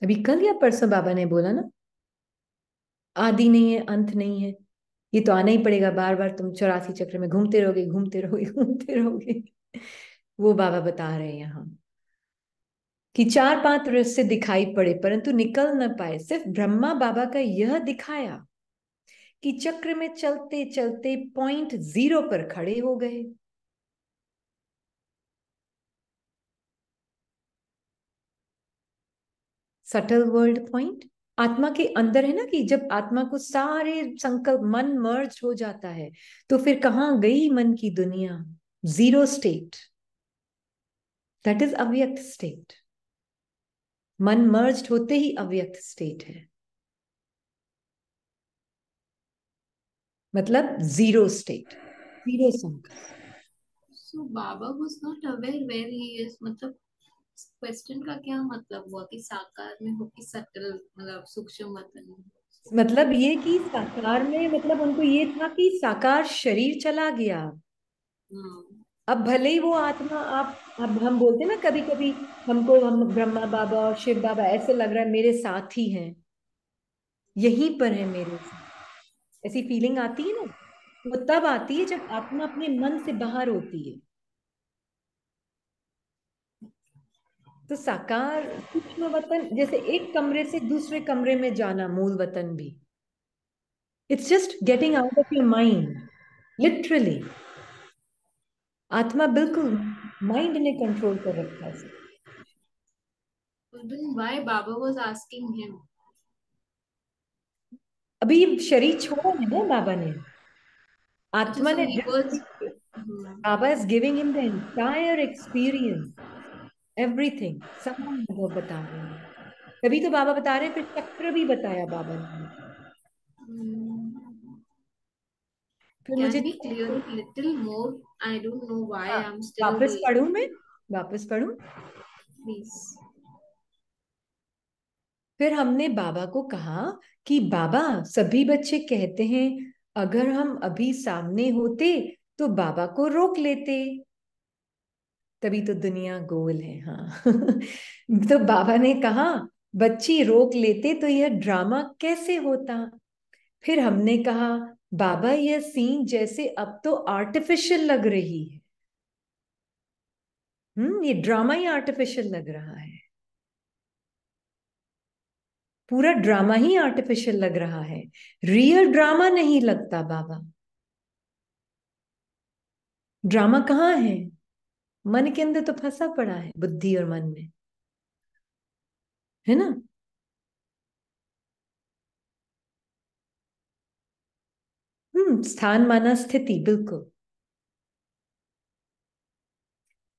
अभी कल या परसों बाबा ने बोला ना, आदि नहीं है, अंत नहीं है, ये तो आना ही पड़ेगा, बार बार तुम 84 चक्र में घूमते रहोगे, घूमते रहोगे, घूमते रहोगे। वो बाबा बता रहे हैं यहाँ कि चार पांच रास्ते दिखाई पड़े परंतु निकल न पाए। सिर्फ ब्रह्मा बाबा का यह दिखाया कि चक्र में चलते चलते पॉइंट जीरो पर खड़े हो गए। सटल वर्ल्ड पॉइंट आत्मा के अंदर है ना, कि जब आत्मा को सारे संकल्प मन मर्ज हो जाता है तो फिर कहाँ गई मन की दुनिया? जीरो स्टेट, दैट इज अव्यक्त स्टेट। मन मर्ज होते ही अव्यक्त स्टेट है, मतलब जीरो स्टेट, जीरो संकल्प। So Baba was not aware where he is. मतलब क्वेश्चन का क्या मतलब हुआ कि साकार में हो कि सटल मतलब सूक्ष्म वतन में? मतलब ये कि साकार में, मतलब उनको ये था कि साकार शरीर चला गया। हम्म। अब भले ही वो आत्मा, आप, अब हम बोलते हैं ना कभी कभी, हमको, हम ब्रह्मा बाबा और शिव बाबा ऐसे लग रहा है मेरे साथ ही हैं, यहीं पर है मेरे साथ, ऐसी फीलिंग आती है ना। वो तब आती है जब आत्मा अपने मन से बाहर होती है। तो साकार सूक्ष्म वतन, जैसे एक कमरे से दूसरे कमरे में जाना, मूल वतन भी, it's just getting out of your mind, literally. आत्मा बिल्कुल माइंड ने कंट्रोल कर रखा है सब। But then why Baba was asking him? अभी शरीर छोड़ा है ना बाबा ने, अच्छा, आत्मा so ने he was. just, Baba is giving him the entire experience, everything, सब अनुभव बता रहे हैं। तभी तो बाबा बता रहे हैं, फिर चक्र भी बताया बाबा ने। फिर मुझे Can we clear it little more? I don't know why हाँ, I'm still वापस the. पढ़ूं मैं, वापस पढ़ूं। Please. फिर हमने बाबा को कहा कि बाबा, सभी बच्चे कहते हैं अगर हम अभी सामने होते तो बाबा को रोक लेते, तभी तो दुनिया गोल है हाँ। तो बाबा ने कहा बच्ची रोक लेते तो यह ड्रामा कैसे होता। फिर हमने कहा बाबा यह सीन जैसे अब तो आर्टिफिशियल लग रही है। ये ड्रामा ही आर्टिफिशियल लग रहा है, पूरा ड्रामा ही आर्टिफिशियल लग रहा है, रियल ड्रामा नहीं लगता बाबा। ड्रामा कहाँ है? मन के अंदर तो फंसा पड़ा है, बुद्धि और मन में, है ना। स्थान माना स्थिति, बिल्कुल।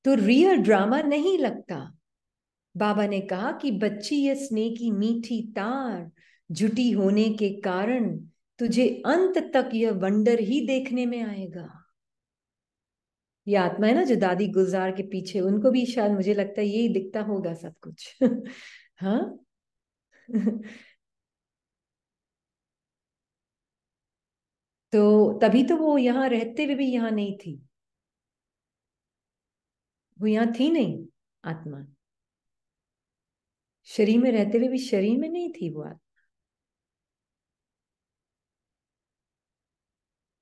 तो रियल ड्रामा नहीं लगता। बाबा ने कहा कि बच्ची, ये स्नेह की मीठी तार जुटी होने के कारण तुझे अंत तक यह वंडर ही देखने में आएगा। ये आत्मा है ना जो दादी गुलजार के पीछे, उनको भी शायद मुझे लगता है यही दिखता होगा सब कुछ। हाँ। तो तभी तो वो यहाँ रहते हुए भी यहाँ नहीं थी, वो यहाँ थी नहीं आत्मा, शरीर में रहते हुए भी शरीर में नहीं थी वो आत्मा,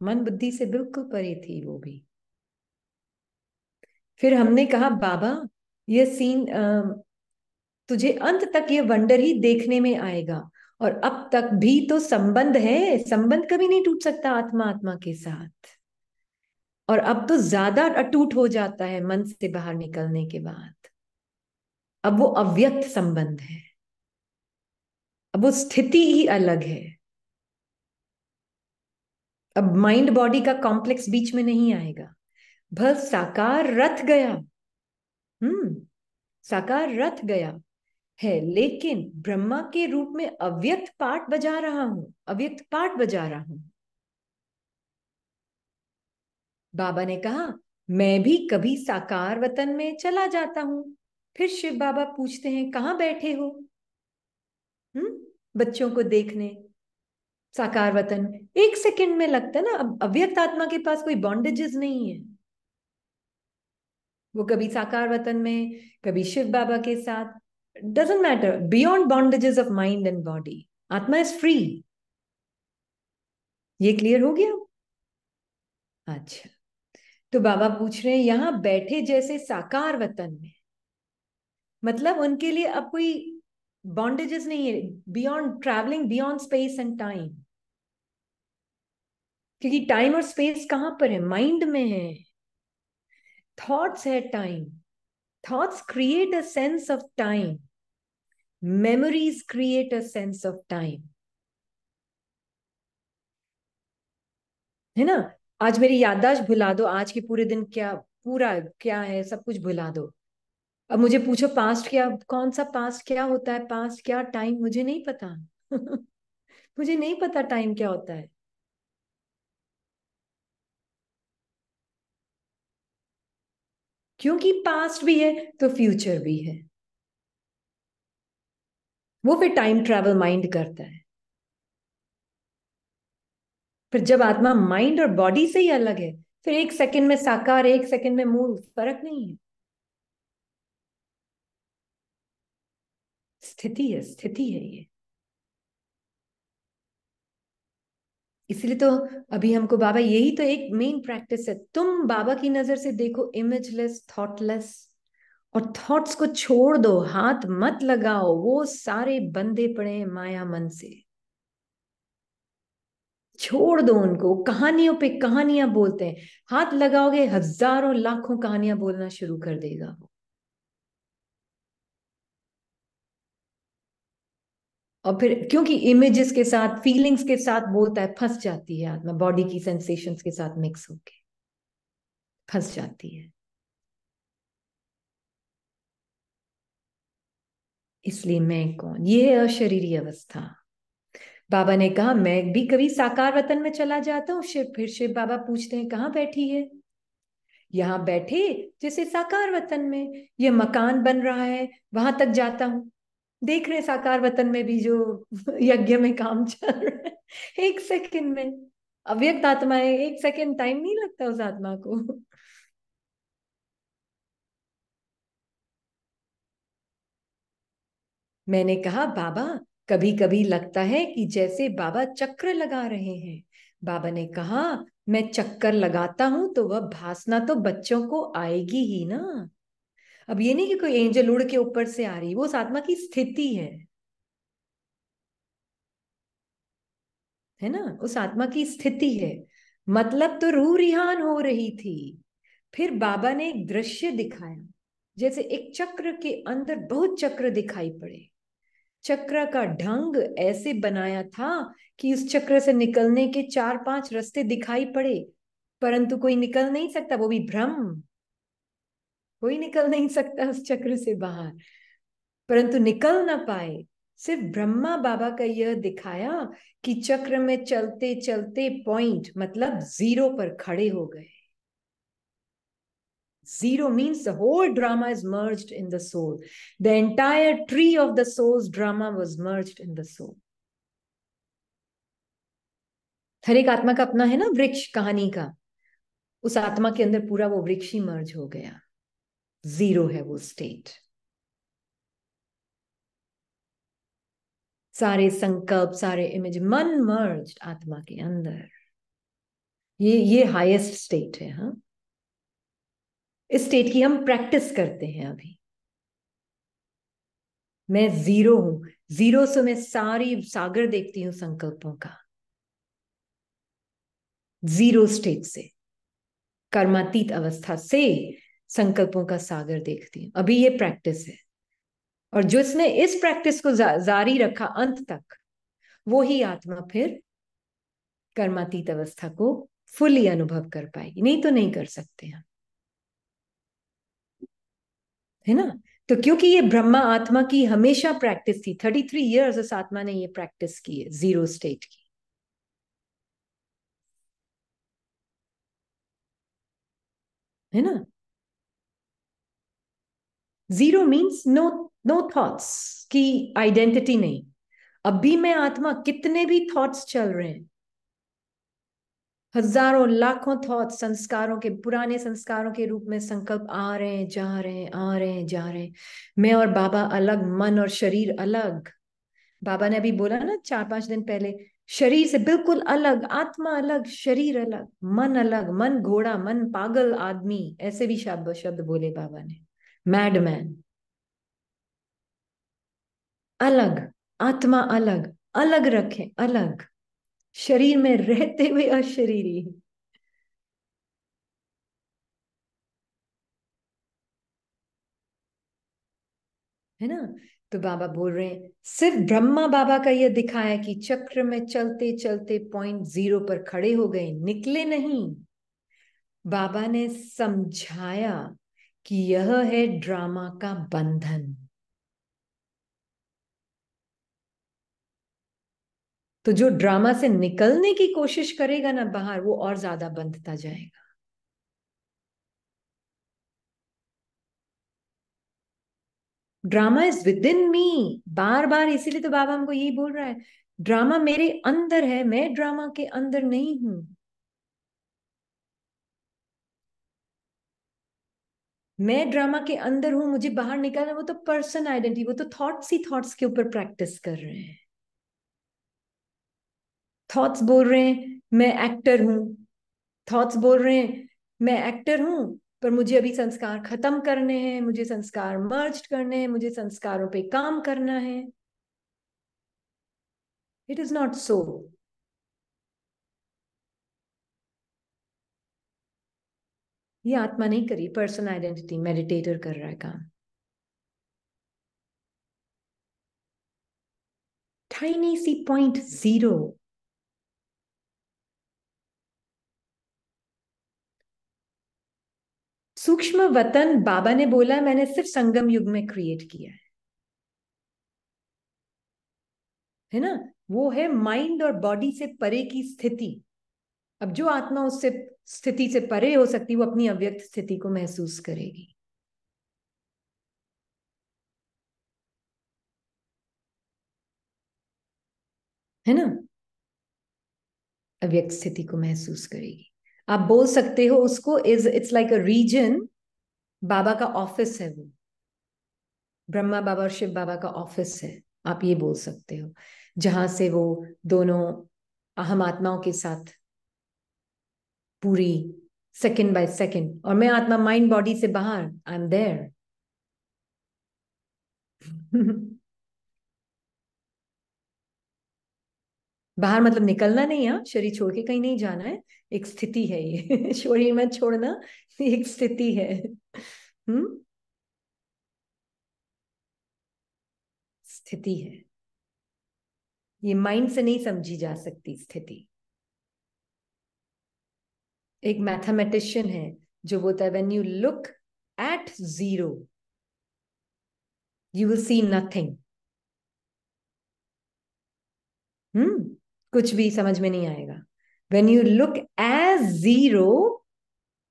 मन बुद्धि से बिल्कुल परे थी वो भी। फिर हमने कहा बाबा ये सीन तुझे अंत तक ये वंडर ही देखने में आएगा, और अब तक भी तो संबंध है, संबंध कभी नहीं टूट सकता आत्मा आत्मा के साथ, और अब तो ज्यादा अटूट हो जाता है मन से बाहर निकलने के बाद। अब वो अव्यक्त संबंध है, अब वो स्थिति ही अलग है। अब माइंड बॉडी का कॉम्प्लेक्स बीच में नहीं आएगा। भल साकार रथ गया, साकार रथ गया है, लेकिन ब्रह्मा के रूप में अव्यक्त पाठ बजा रहा हूं, अव्यक्त पाठ बजा रहा हूं। बाबा ने कहा मैं भी कभी साकार वतन में चला जाता हूं। फिर शिव बाबा पूछते हैं कहाँ बैठे हो? बच्चों को देखने साकार वतन में 1 सेकंड में लगता है ना। अब अव्यक्त आत्मा के पास कोई बॉन्डेजेस नहीं है। वो कभी साकार वतन में, कभी शिव बाबा के साथ, doesn't matter, beyond bondages of mind and body. आत्मा इज फ्री। ये क्लियर हो गया? अच्छा, तो बाबा पूछ रहे हैं यहां बैठे जैसे साकार वतन में, मतलब उनके लिए अब कोई बॉन्डेजेस नहीं है, beyond travelling beyond space and time. क्योंकि टाइम और स्पेस कहां पर है? माइंड में है। थॉट्स है time. Thoughts create a sense of time. Memories create a sense of time, है ना? आज मेरी याददाश्त भुला दो, आज के पूरे दिन क्या पूरा क्या है सब कुछ भुला दो। अब मुझे पूछो पास्ट क्या, कौन सा पास्ट क्या होता है, पास्ट क्या टाइम, मुझे नहीं पता। मुझे नहीं पता टाइम क्या होता है। क्योंकि पास्ट भी है तो फ्यूचर भी है। वो फिर टाइम ट्रैवल माइंड करता है। फिर जब आत्मा माइंड और बॉडी से ही अलग है, फिर 1 सेकंड में साकार, 1 सेकंड में मूल, फर्क नहीं है। स्थिति है, स्थिति है ये। इसलिए तो अभी हमको बाबा, यही तो एक मेन प्रैक्टिस है। तुम बाबा की नजर से देखो, इमेजलेस, थॉटलेस, और थॉट्स को छोड़ दो, हाथ मत लगाओ। वो सारे बंधे पड़े हैं माया मन से। छोड़ दो उनको। कहानियों पे कहानियां बोलते हैं, हाथ लगाओगे हजारों लाखों कहानियां बोलना शुरू कर देगा वो। और फिर क्योंकि इमेजेस के साथ, फीलिंग्स के साथ बोलता है, फंस जाती है आत्मा, बॉडी की सेंसेशंस के साथ मिक्स होके फंस जाती है। इसलिए मैं कौन, ये है अशरीरी अवस्था। बाबा ने कहा मैं भी कभी साकार वतन में चला जाता हूँ। फिर शिव बाबा पूछते हैं कहाँ बैठी है? यहाँ बैठे जैसे साकार वतन में, ये मकान बन रहा है, वहां तक जाता हूँ। देख रहे हैं साकार वतन में भी जो यज्ञ में काम चल रहा है, 1 सेकंड में। अव्यक्त आत्मा है, 1 सेकंड टाइम नहीं लगता उस आत्मा को। मैंने कहा बाबा, कभी कभी लगता है कि जैसे बाबा चक्र लगा रहे हैं। बाबा ने कहा मैं चक्कर लगाता हूं तो वह भासना तो बच्चों को आएगी ही ना। अब ये नहीं कि कोई एंजल उड़ के ऊपर से आ रही, वो उस आत्मा की स्थिति है ना? उस आत्मा की स्थिति है। मतलब तो रूह रिहान हो रही थी। फिर बाबा ने एक दृश्य दिखाया, जैसे एक चक्र के अंदर बहुत चक्र दिखाई पड़े। चक्र का ढंग ऐसे बनाया था कि उस चक्र से निकलने के 4-5 रास्ते दिखाई पड़े, परंतु कोई निकल नहीं सकता, वो भी भ्रम। कोई निकल नहीं सकता उस चक्र से बाहर, परंतु निकल ना पाए। सिर्फ ब्रह्मा बाबा का यह दिखाया कि चक्र में चलते चलते पॉइंट, मतलब जीरो पर खड़े हो गए। Zero means the whole drama is merged in the soul. The entire tree of the soul's drama was merged in the soul. हर एक आत्मा का अपना है ना वृक्ष कहानी का। उस आत्मा के अंदर पूरा वो वृक्ष ही मर्ज हो गया। जीरो है वो स्टेट। सारे संकल्प, सारे इमेज, मन मर्ज आत्मा के अंदर। ये हाईएस्ट स्टेट है। हाँ, इस स्टेट की हम प्रैक्टिस करते हैं अभी। मैं जीरो हूं। जीरो से मैं सारी सागर देखती हूँ संकल्पों का। जीरो स्टेट से, कर्मातीत अवस्था से संकल्पों का सागर देखती हूँ। अभी ये प्रैक्टिस है। और जिसने इस प्रैक्टिस को जारी रखा अंत तक, वो ही आत्मा फिर कर्मातीत अवस्था को फुली अनुभव कर पाएगी। नहीं तो नहीं कर सकते हम, है ना? तो क्योंकि ये ब्रह्मा आत्मा की हमेशा प्रैक्टिस थी, 33 ईयर्स उस आत्मा ने ये प्रैक्टिस की है जीरो स्टेट की। है ना? Zero means no, no thoughts की आइडेंटिटी नहीं। अभी मैं आत्मा, कितने भी थॉट्स चल रहे हैं, हजारों लाखों थॉट्स, संस्कारों के, पुराने संस्कारों के रूप में संकल्प आ रहे हैं, जा रहे हैं, आ रहे हैं, जा रहे हैं। मैं और बाबा अलग, मन और शरीर अलग। बाबा ने अभी बोला ना 4-5 दिन पहले, शरीर से बिल्कुल अलग, आत्मा अलग, शरीर अलग, मन अलग, मन घोड़ा, मन पागल आदमी, ऐसे भी शब्द शब्द बोले बाबा ने, मैडमैन। अलग, आत्मा अलग, अलग रखें, अलग, शरीर में रहते हुए अशरीरी। है ना? तो बाबा बोल रहे हैं, सिर्फ ब्रह्मा बाबा का यह दिखाया कि चक्र में चलते चलते पॉइंट जीरो पर खड़े हो गए, निकले नहीं। बाबा ने समझाया कि यह है ड्रामा का बंधन। तो जो ड्रामा से निकलने की कोशिश करेगा ना बाहर, वो और ज्यादा बंधता जाएगा। ड्रामा इज विद इन मी, बार बार, इसीलिए तो बाबा हमको यही बोल रहा है, ड्रामा मेरे अंदर है, मैं ड्रामा के अंदर नहीं हूं। मैं ड्रामा के अंदर हूं, मुझे बाहर निकालना, वो तो पर्सन आइडेंटिटी, वो तो थॉट्स ही थॉट्स के ऊपर प्रैक्टिस कर रहे हैं। थॉट्स बोल रहे हैं मैं एक्टर हूं, थॉट्स बोल रहे हैं मैं एक्टर हूं, पर मुझे अभी संस्कार खत्म करने हैं, मुझे संस्कार मर्ज करने हैं, मुझे संस्कारों पे काम करना है। It is not so. ये आत्मा नहीं करी, पर्सन आइडेंटिटी मेडिटेटर कर रहा है काम। टाइनी सी पॉइंट जीरो। सूक्ष्म वतन बाबा ने बोला मैंने सिर्फ संगम युग में क्रिएट किया है ना? वो है माइंड और बॉडी से परे की स्थिति। अब जो आत्मा उससे स्थिति से परे हो सकती, वो अपनी अव्यक्त स्थिति को महसूस करेगी। है ना? अव्यक्त स्थिति को महसूस करेगी। आप बोल सकते हो उसको, is it's like a region. बाबा का ऑफिस है वो, ब्रह्मा बाबा और शिव बाबा का ऑफिस है, आप ये बोल सकते हो, जहां से वो दोनों अहम आत्माओं के साथ पूरी सेकंड बाय सेकंड, और मैं आत्मा माइंड बॉडी से बाहर, आई एम देयर। बाहर मतलब निकलना नहीं है, शरीर छोड़ के कहीं नहीं जाना है, एक स्थिति है ये। शरीर में छोड़ना एक स्थिति है। हम्म, स्थिति है, ये माइंड से नहीं समझी जा सकती स्थिति। एक मैथमेटिशियन है जो बोलता है when you look at zero you will see nothing. Hmm, कुछ भी समझ में नहीं आएगा। When you look as zero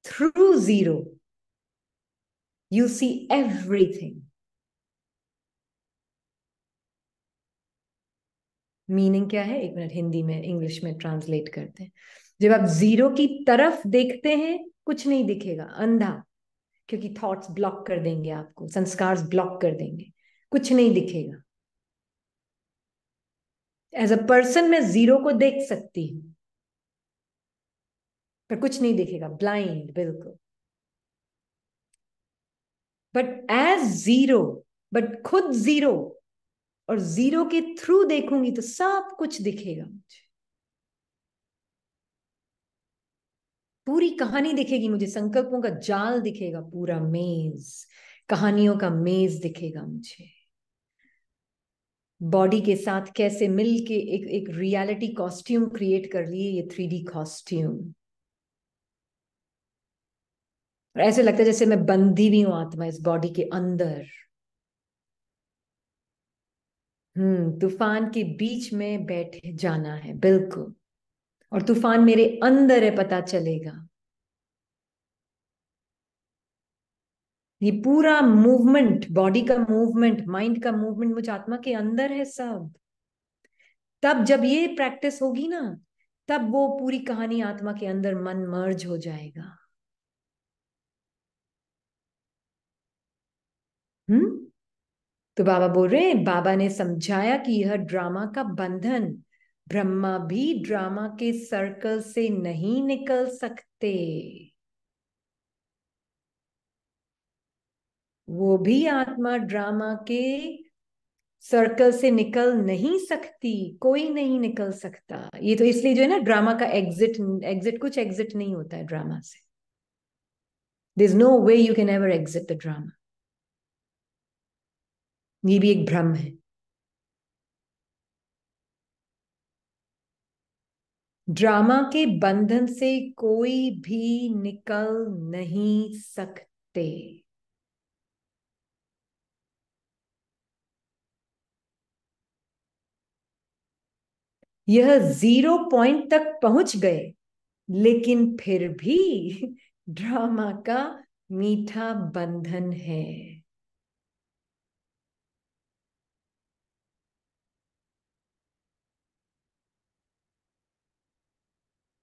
through zero you see everything. Meaning क्या है, एक मिनट, हिंदी में इंग्लिश में ट्रांसलेट करते हैं। जब आप जीरो की तरफ देखते हैं, कुछ नहीं दिखेगा, अंधा, क्योंकि थॉट्स ब्लॉक कर देंगे आपको, संस्कार ब्लॉक कर देंगे, कुछ नहीं दिखेगा। एज अ पर्सन मैं जीरो को देख सकती हूँ, पर कुछ नहीं दिखेगा, ब्लाइंड बिल्कुल। बट एज जीरो, बट खुद जीरो, और जीरो के थ्रू देखूंगी तो सब कुछ दिखेगा मुझे, पूरी कहानी दिखेगी मुझे, संकल्पों का जाल दिखेगा, पूरा मेज, कहानियों का मेज दिखेगा मुझे, बॉडी के साथ कैसे मिलके एक एक रियलिटी कॉस्ट्यूम क्रिएट कर लिए, ये 3D कॉस्ट्यूम। और ऐसे लगता है जैसे मैं बंधी भी हूं आत्मा इस बॉडी के अंदर। तूफान के बीच में बैठे जाना है बिल्कुल, और तूफान मेरे अंदर है, पता चलेगा। ये पूरा मूवमेंट, बॉडी का मूवमेंट, माइंड का मूवमेंट मुझ आत्मा के अंदर है सब। तब जब ये प्रैक्टिस होगी ना, तब वो पूरी कहानी आत्मा के अंदर मन मर्ज हो जाएगा। हम्म। तो बाबा बोल रहे हैं, बाबा ने समझाया कि यह ड्रामा का बंधन, ब्रह्मा भी ड्रामा के सर्कल से नहीं निकल सकते। वो भी आत्मा ड्रामा के सर्कल से निकल नहीं सकती, कोई नहीं निकल सकता। ये तो इसलिए जो है ना, ड्रामा का एग्जिट, एग्जिट कुछ एग्जिट नहीं होता है ड्रामा से। There is no way you can ever exit the drama. ये भी एक भ्रम है। ड्रामा के बंधन से कोई भी निकल नहीं सकते। यह जीरो पॉइंट तक पहुंच गए, लेकिन फिर भी ड्रामा का मीठा बंधन है।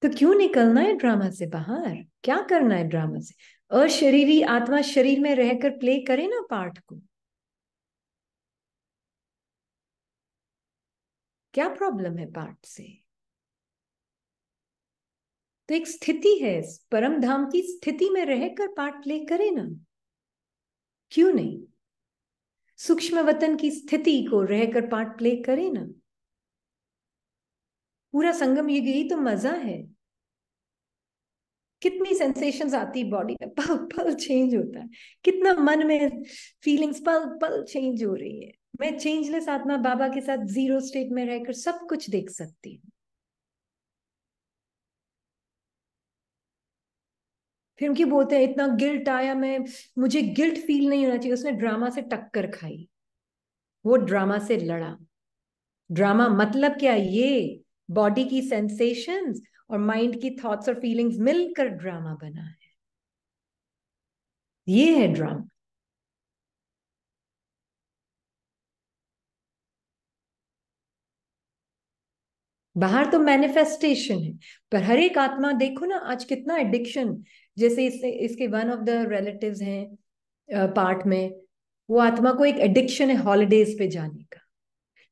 तो क्यों निकलना है ड्रामा से बाहर? क्या करना है ड्रामा से? अशरीरी आत्मा शरीर में रहकर प्ले करे ना पार्ट को। क्या प्रॉब्लम है पार्ट से? तो एक स्थिति है, परम धाम की स्थिति में रहकर पार्ट प्ले करे ना। क्यों नहीं? सूक्ष्म वतन की स्थिति को रहकर पार्ट प्ले करे ना। पूरा संगम युग यही तो मजा है। कितनी सेंसेशंस आती बॉडी में, पल पल चेंज होता है। कितना मन में फीलिंग्स पल पल चेंज हो रही है। मैं चेंजलेस आत्मा बाबा के साथ जीरो स्टेट में रहकर सब कुछ देख सकती हूँ। फिर उनकी बोलते हैं इतना गिल्ट आया, मैं, मुझे गिल्ट फील नहीं होना चाहिए। उसने ड्रामा से टक्कर खाई, वो ड्रामा से लड़ा। ड्रामा मतलब क्या? ये बॉडी की सेंसेशंस और माइंड की थॉट्स और फीलिंग्स मिलकर ड्रामा बना है। ये है ड्रामा। बाहर तो मैनिफेस्टेशन है, पर हर एक आत्मा देखो ना आज कितना एडिक्शन। जैसे इसके वन ऑफ द रिलेटिव्स हैं पार्ट में, वो आत्मा को एक एडिक्शन है हॉलीडेज पे जाने का।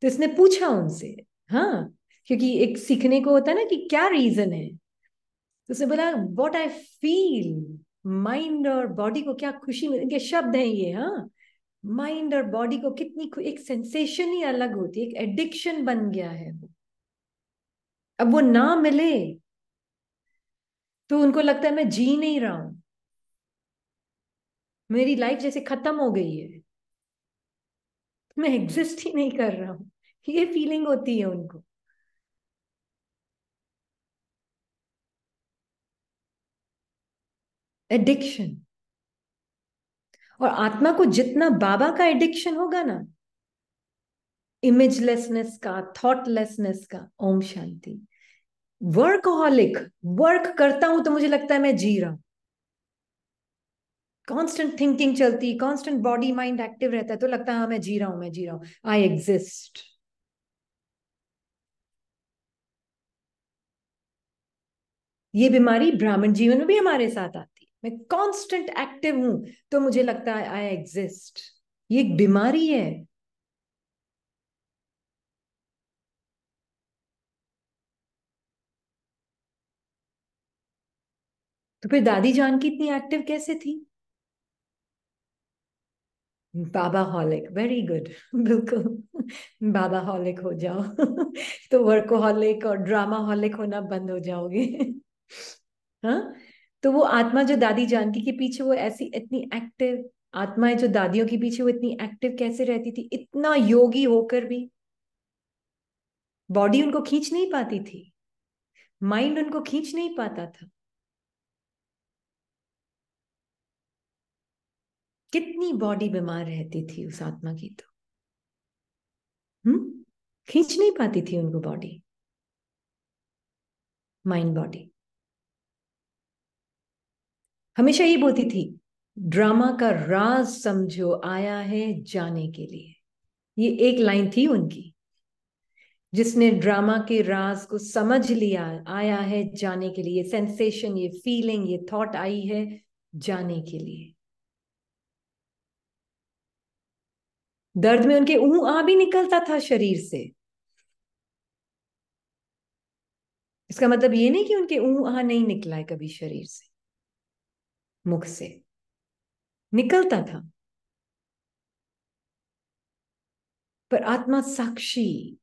तो इसने पूछा उनसे, हाँ, क्योंकि एक सीखने को होता है ना कि क्या रीजन है। तो उसने बोला व्हाट आई फील, माइंड और बॉडी को क्या खुशी मिल, इनके शब्द हैं ये, हाँ। माइंड और बॉडी को कितनी एक सेंसेशन ही अलग होती है, एक एडिक्शन बन गया है वो। अब वो ना मिले तो उनको लगता है मैं जी नहीं रहा हूं, मेरी लाइफ जैसे खत्म हो गई है, मैं एग्जिस्ट ही नहीं कर रहा हूं। ये फीलिंग होती है उनको। एडिक्शन। और आत्मा को जितना बाबा का एडिक्शन होगा ना, इमेजलेसनेस का, थॉटलेसनेस का, ओम शांति। वर्कहोलिक, वर्क करता हूं तो मुझे लगता है मैं जी रहा हूं। कांस्टेंट थिंकिंग चलती, कांस्टेंट बॉडी माइंड एक्टिव रहता है तो लगता है हाँ मैं जी रहा हूं, मैं जी रहा हूं, आई एग्जिस्ट। ये बीमारी ब्राह्मण जीवन में भी हमारे साथ आती है। मैं कांस्टेंट एक्टिव हूं तो मुझे लगता है आई एग्जिस्ट। ये एक बीमारी है। तो फिर दादी जान की इतनी एक्टिव कैसे थी? बाबा हॉलिक, वेरी गुड। बिल्कुल बाबा हॉलिक हो जाओ। तो वर्कोहॉलिक और ड्रामा हॉलिक होना बंद हो जाओगे। हाँ। तो वो आत्मा जो दादी जानकी के पीछे वो ऐसी इतनी एक्टिव, आत्माएं जो दादियों के पीछे वो इतनी एक्टिव कैसे रहती थी, इतना योगी होकर भी? बॉडी उनको खींच नहीं पाती थी, माइंड उनको खींच नहीं पाता था। कितनी बॉडी बीमार रहती थी उस आत्मा की तो। हम्म। खींच नहीं पाती थी उनको बॉडी, माइंड बॉडी। हमेशा ये बोलती थी ड्रामा का राज समझो आया है जाने के लिए। ये एक लाइन थी उनकी। जिसने ड्रामा के राज को समझ लिया आया है जाने के लिए। सेंसेशन, ये फीलिंग, ये थॉट आई है जाने के लिए। दर्द में उनके ऊं आ भी निकलता था शरीर से। इसका मतलब ये नहीं कि उनके ऊं आ नहीं निकला है कभी शरीर से, मुख से निकलता था। पर आत्मा साक्षी,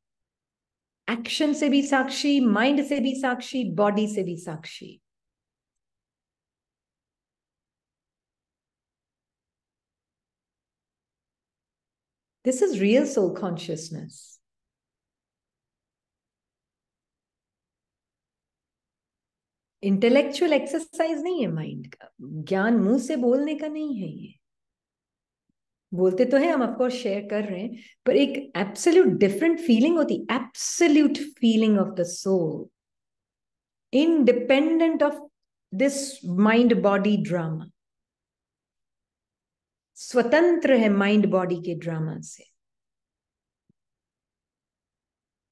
एक्शन से भी साक्षी, माइंड से भी साक्षी, बॉडी से भी साक्षी। This is real soul consciousness. Intellectual exercise नहीं है माइंड का, ज्ञान मुंह से बोलने का नहीं है। ये बोलते तो है हम, ऑफ कोर्स शेयर कर रहे हैं, पर एक एब्सोल्यूट डिफरेंट फीलिंग होती, absolute feeling of the soul, independent of this mind body drama. स्वतंत्र है माइंड बॉडी के ड्रामा से।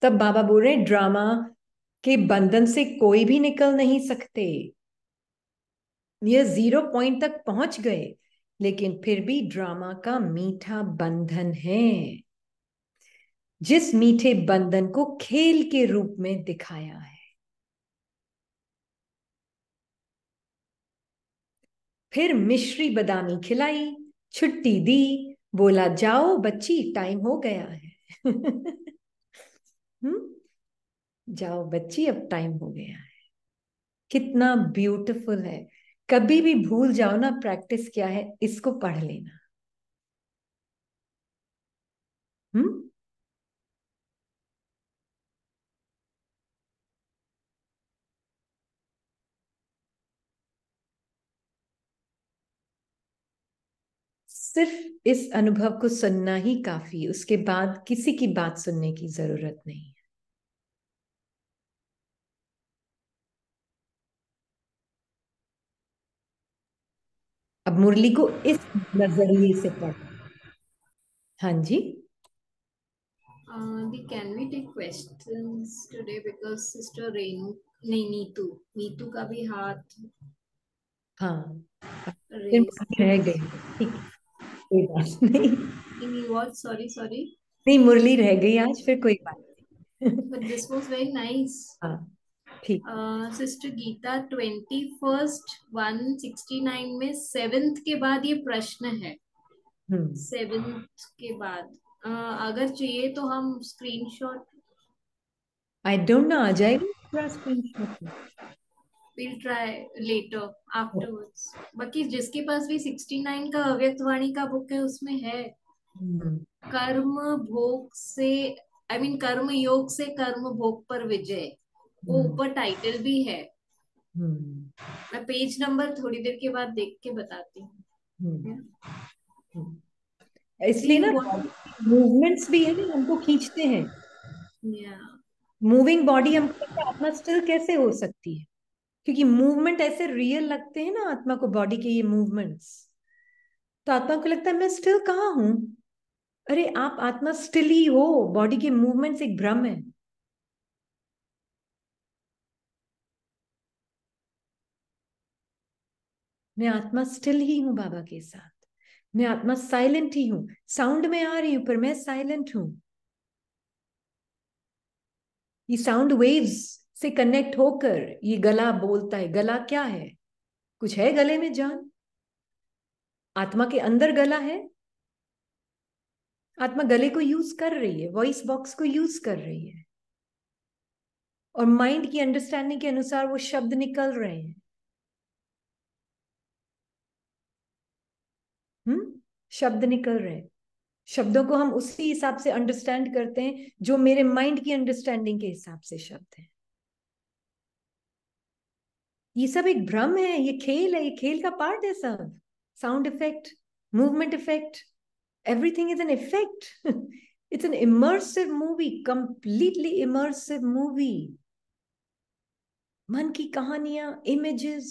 तब बाबा बोल रहे हैं ड्रामा के बंधन से कोई भी निकल नहीं सकते। ये 0 पॉइंट तक पहुंच गए, लेकिन फिर भी ड्रामा का मीठा बंधन है, जिस मीठे बंधन को खेल के रूप में दिखाया है। फिर मिश्री बदामी खिलाई, छुट्टी दी, बोला जाओ बच्ची टाइम हो गया है। जाओ बच्ची अब टाइम हो गया है। कितना ब्यूटीफुल है। कभी भी भूल जाओ ना प्रैक्टिस क्या है, इसको पढ़ लेना। हम्म। सिर्फ इस अनुभव को सुनना ही काफी, उसके बाद किसी की बात सुनने की जरूरत नहीं। अब मुरली को इस नजरिए से पढ़। हाँ जी। Can we take questions today because sister Renu नहीं नीतू का भी हाथ हाँ, फिर रेस मुरली रह गई, ठीक है, कोई बात नहीं। in what sorry नहीं, मुरली रह गई आज, फिर कोई बात नहीं। but this was very nice. हाँ, ठीक। सिस्टर गीता 21 169 में 7th के बाद ये प्रश्न है। हम्म। 7th के बाद अगर चाहिए तो हम स्क्रीनशॉट आई डोंट नो, आ जाएगा पूरा screenshot. Will try later afterwards. बाकी जिसके पास भी 69 का अव्यक्त वाणी का बुक है उसमें है हम्म। कर्म भोग से कर्म योग से कर्म भोग पर विजय। वो हम्म। ऊपर टाइटल भी है। हम्म। मैं पेज नंबर थोड़ी देर के बाद देख के बताती हूँ। हम्म। Yeah. हम्म। इसलिए इन ना what मूवमेंट्स भी है ना, हमको खींचते हैं। yeah. मूविंग बॉडी हमको लगता है आत्मा स्टिल कैसे हो सकती है, क्योंकि मूवमेंट ऐसे रियल लगते हैं ना आत्मा को, बॉडी के ये मूवमेंट्स। तो आत्मा को लगता है मैं स्टिल कहाँ हूं। अरे आप आत्मा स्टिल ही हो, बॉडी के मूवमेंट्स एक भ्रम है। मैं आत्मा स्टिल ही हूं बाबा के साथ। मैं आत्मा साइलेंट ही हूं, साउंड में आ रही हूं पर मैं साइलेंट हूं। ये साउंड वेव्स से कनेक्ट होकर ये गला बोलता है। गला क्या है? कुछ है गले में जान? आत्मा के अंदर गला है। आत्मा गले को यूज कर रही है, वॉइस बॉक्स को यूज कर रही है, और माइंड की अंडरस्टैंडिंग के अनुसार वो शब्द निकल रहे हैं। शब्द निकल रहे हैं। शब्दों को हम उसी हिसाब से अंडरस्टैंड करते हैं जो मेरे माइंड की अंडरस्टैंडिंग के हिसाब से शब्द हैं। ये सब एक भ्रम है, ये खेल है, ये खेल का पार्ट है सब। Sound effect, movement effect, everything is an effect. It's an immersive movie, completely immersive movie. मन की कहानियां, इमेजेस,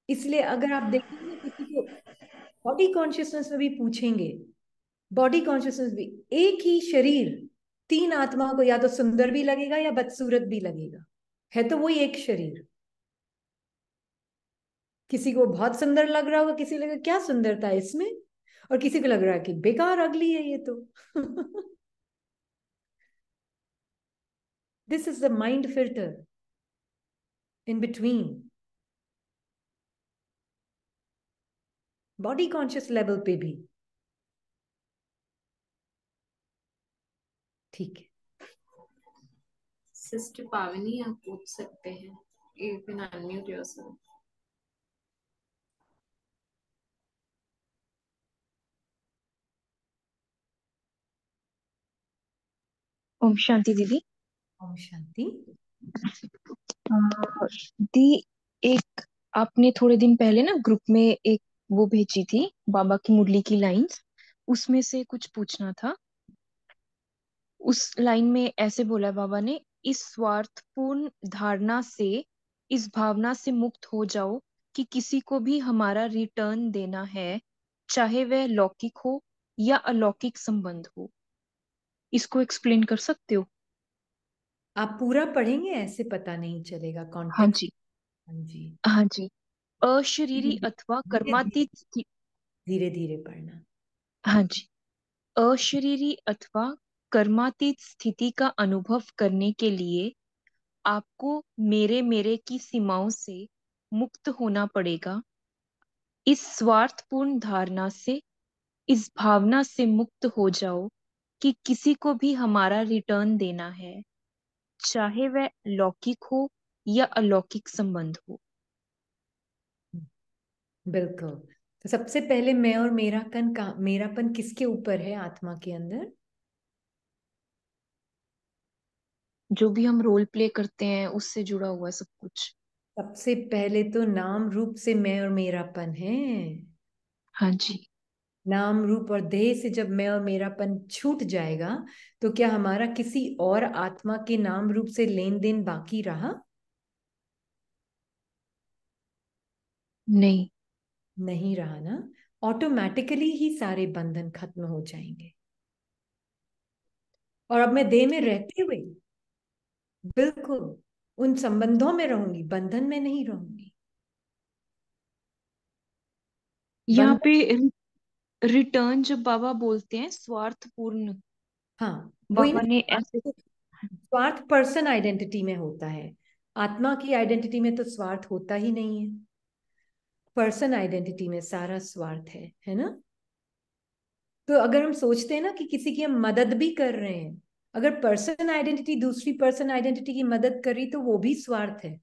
इसलिए अगर आप देखेंगे ना किसी को बॉडी कॉन्शियसनेस में भी पूछेंगे, बॉडी कॉन्शियसनेस भी, एक ही शरीर तीन आत्माओं को या तो सुंदर भी लगेगा या बदसूरत भी लगेगा, है तो वही एक शरीर। किसी को बहुत सुंदर लग रहा होगा, किसी को लगेगा क्या सुंदरता है इसमें, और किसी को लग रहा है कि बेकार अगली है ये तो। This is the mind filter in between. Body conscious level पे भी ठीक है। सिस्टर पावनी, आप पूछ सकते हैं, you can unmute yourself. Om Shanti दीदी। ओम शांति। दी, एक आपने थोड़े दिन पहले ना ग्रुप में एक वो भेजी थी बाबा की मुरली की लाइंस, उसमें से कुछ पूछना था। उस लाइन में ऐसे बोला है बाबा ने, इस स्वार्थपूर्ण धारणा से, इस भावना से मुक्त हो जाओ कि किसी को भी हमारा रिटर्न देना है, चाहे वह लौकिक हो या अलौकिक संबंध हो। इसको एक्सप्लेन कर सकते हो? आप पूरा पढ़ेंगे, ऐसे पता नहीं चलेगा हाँ कॉन्टेक्स्ट। जी। हाँ जी। हाँ जी। अशरीरी अथवा धीरे धीरे, कर्मातीत धीरे धीरे पढ़ना। हाँ जी। अशरीरी अथवा कर्मातीत स्थिति का अनुभव करने के लिए आपको मेरे मेरे की सीमाओं से मुक्त होना पड़ेगा। इस स्वार्थपूर्ण धारणा से, इस भावना से मुक्त हो जाओ कि किसी को भी हमारा रिटर्न देना है, चाहे वह लौकिक हो या अलौकिक संबंध हो। बिल्कुल। तो सबसे पहले मैं और मेरापन का, मेरापन किसके ऊपर है आत्मा के अंदर? जो भी हम रोल प्ले करते हैं उससे जुड़ा हुआ है सब कुछ। सबसे पहले तो नाम रूप से मैं और मेरापन है। हाँ जी। नाम रूप और देह से जब मैं और मेरापन छूट जाएगा, तो क्या हमारा किसी और आत्मा के नाम रूप से लेन देन बाकी रहा? नहीं। नहीं रहा ना। ऑटोमेटिकली ही सारे बंधन खत्म हो जाएंगे। और अब मैं देह में रहते हुए बिल्कुल उन संबंधों में रहूंगी, बंधन में नहीं रहूंगी। यहाँ बंधन, पे रिटर्न जब बाबा बोलते हैं स्वार्थपूर्ण, हाँ वही बाबा ना। ने ऐसे। स्वार्थ पर्सन आइडेंटिटी में होता है, आत्मा की आइडेंटिटी में तो स्वार्थ होता ही नहीं है। पर्सन आइडेंटिटी में सारा स्वार्थ है ना। तो अगर हम सोचते हैं ना कि किसी की हम मदद भी कर रहे हैं, अगर पर्सन आइडेंटिटी दूसरी पर्सन आइडेंटिटी की मदद करी तो वो भी स्वार्थ है।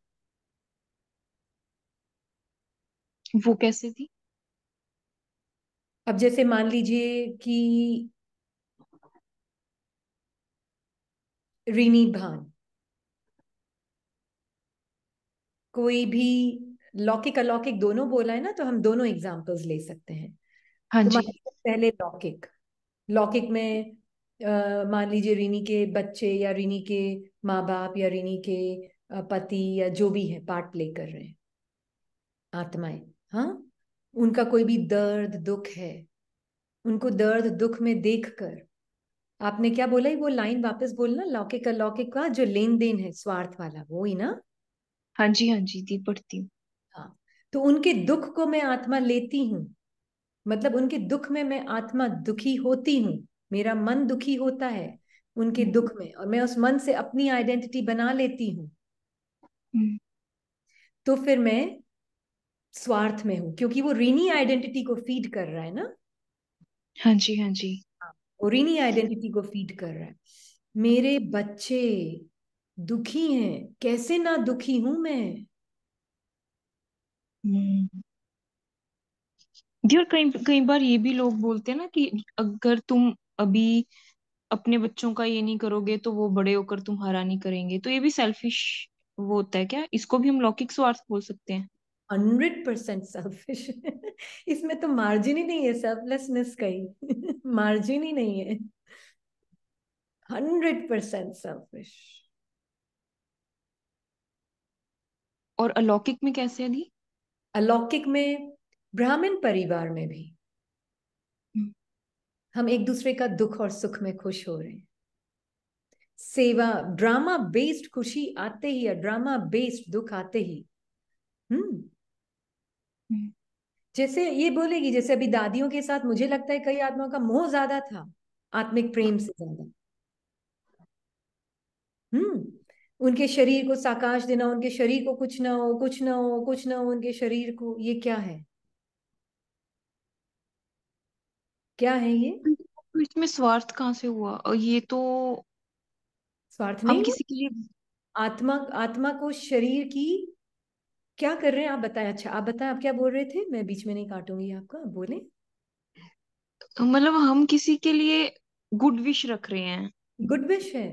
वो कैसे थी? अब जैसे मान लीजिए कि रीनी भान, कोई भी लौकिक अलौकिक दोनों बोला है ना, तो हम दोनों एग्जांपल्स ले सकते हैं। हाँ तो मान जी। लीजिए पहले लौकिक, लौकिक में मान लीजिए रीनी के बच्चे या रीनी के माँ बाप या रीनी के पति या जो भी है पार्ट प्ले कर रहे हैं, आत्माएं। हाँ, उनका कोई भी दर्द दुख है, उनको दर्द दुख में देखकर, आपने क्या बोला ही वो लाइन वापस बोलना, लौकिक अलौकिक का जो लेन देन है स्वार्थ वाला, वो ही ना। हाँ जी। हाँ जी दी, पढ़ती हूँ। हाँ, तो उनके दुख को मैं आत्मा लेती हूँ, मतलब उनके दुख में मैं आत्मा दुखी होती हूँ, मेरा मन दुखी होता है उनके हम्म। दुख में, और मैं उस मन से अपनी आइडेंटिटी बना लेती हूँ। हम्म। तो फिर मैं स्वार्थ में हूँ, क्योंकि वो रीनी आइडेंटिटी को फीड कर रहा है ना। हाँ जी। हाँ जी। वो रीनी आइडेंटिटी को फीड कर रहा है। मेरे बच्चे दुखी हैं, कैसे ना दुखी हूं मैं। हम्म। दी, और कई कई बार ये भी लोग बोलते हैं ना कि अगर तुम अभी अपने बच्चों का ये नहीं करोगे तो वो बड़े होकर तुम्हारा नहीं करेंगे, तो ये भी सेल्फिश वो होता है क्या? इसको भी हम लौकिक स्वार्थ बोल सकते हैं? 100% सेल्फिश। इसमें तो मार्जिन ही नहीं है सेल्फलेसनेस का ही। मार्जिन ही नहीं है। 100% सेल्फिश। और अलौकिक में कैसे है दी? अलौकिक में, ब्राह्मण परिवार में भी हम एक दूसरे का दुख और सुख में खुश हो रहे हैं। सेवा, ड्रामा बेस्ड खुशी आते ही या ड्रामा बेस्ड दुख आते ही जैसे ये बोलेगी, जैसे अभी दादियों के साथ मुझे लगता है कई आत्माओं का मोह ज्यादा था आत्मिक प्रेम से ज्यादा। उनके शरीर को साकाश देना, उनके शरीर को कुछ ना हो, कुछ ना हो, कुछ ना हो उनके शरीर को, ये क्या है? क्या है ये? तो इसमें स्वार्थ कहाँ से हुआ? और ये तो स्वार्थ हम नहीं हुआ। किसी के लिए आत्मा, आत्मा को शरीर की क्या कर रहे हैं आप बताएं। अच्छा आप बताएं, आप क्या बोल रहे थे? मैं बीच में नहीं काटूंगी आपका, आप बोले। मतलब हम किसी के लिए गुड विश रख रहे हैं। गुड विश है।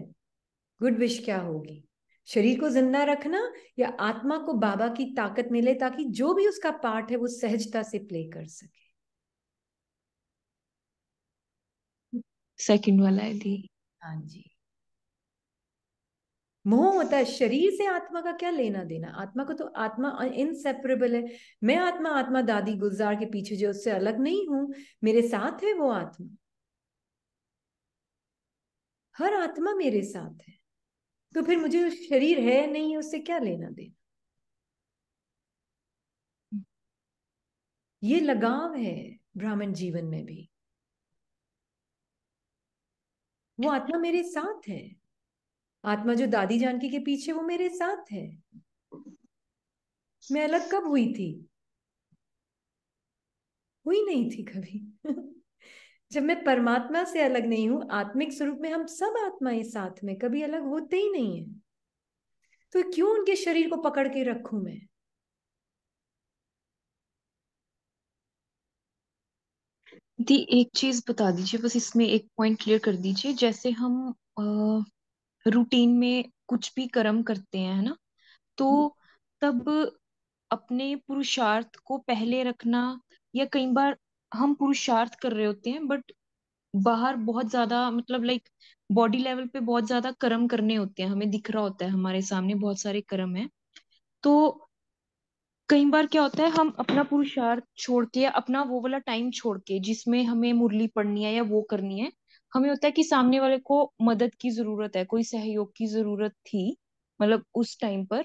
गुड विश क्या होगी? शरीर को जिंदा रखना, या आत्मा को बाबा की ताकत मिले ताकि जो भी उसका पार्ट है वो सहजता से प्ले कर सके। सेकंड वाला है दी। हाँ जी। मोह होता है शरीर से, आत्मा का क्या लेना देना? आत्मा को तो, आत्मा इनसेपरेबल है। मैं आत्मा, आत्मा दादी गुलजार के पीछे जो, उससे अलग नहीं हूं, मेरे साथ है वो आत्मा। हर आत्मा मेरे साथ है, तो फिर मुझे उस शरीर है नहीं है उससे क्या लेना देना? ये लगाव है ब्राह्मण जीवन में भी। वो आत्मा मेरे साथ है। आत्मा जो दादी जानकी के पीछे, वो मेरे साथ है। मैं अलग कब हुई थी? हुई नहीं थी कभी। जब मैं परमात्मा से अलग नहीं हूं, आत्मिक स्वरूप में हम सब आत्माएं साथ में, कभी अलग होते ही नहीं है। तो क्यों उनके शरीर को पकड़ के रखूं मैं? दी एक चीज बता दीजिए, बस इसमें एक पॉइंट क्लियर कर दीजिए। जैसे हम रूटीन में कुछ भी कर्म करते हैं, है ना, तो तब अपने पुरुषार्थ को पहले रखना, या कई बार हम पुरुषार्थ कर रहे होते हैं बट बाहर बहुत ज्यादा, मतलब लाइक बॉडी लेवल पे बहुत ज्यादा कर्म करने होते हैं, हमें दिख रहा होता है हमारे सामने बहुत सारे कर्म हैं, तो कई बार क्या होता है हम अपना पुरुषार्थ छोड़ के, या अपना वो वाला टाइम छोड़ के जिसमें हमें मुरली पढ़नी है या वो करनी है, हमें होता है कि सामने वाले को मदद की जरूरत है, कोई सहयोग की जरूरत थी, मतलब उस टाइम पर।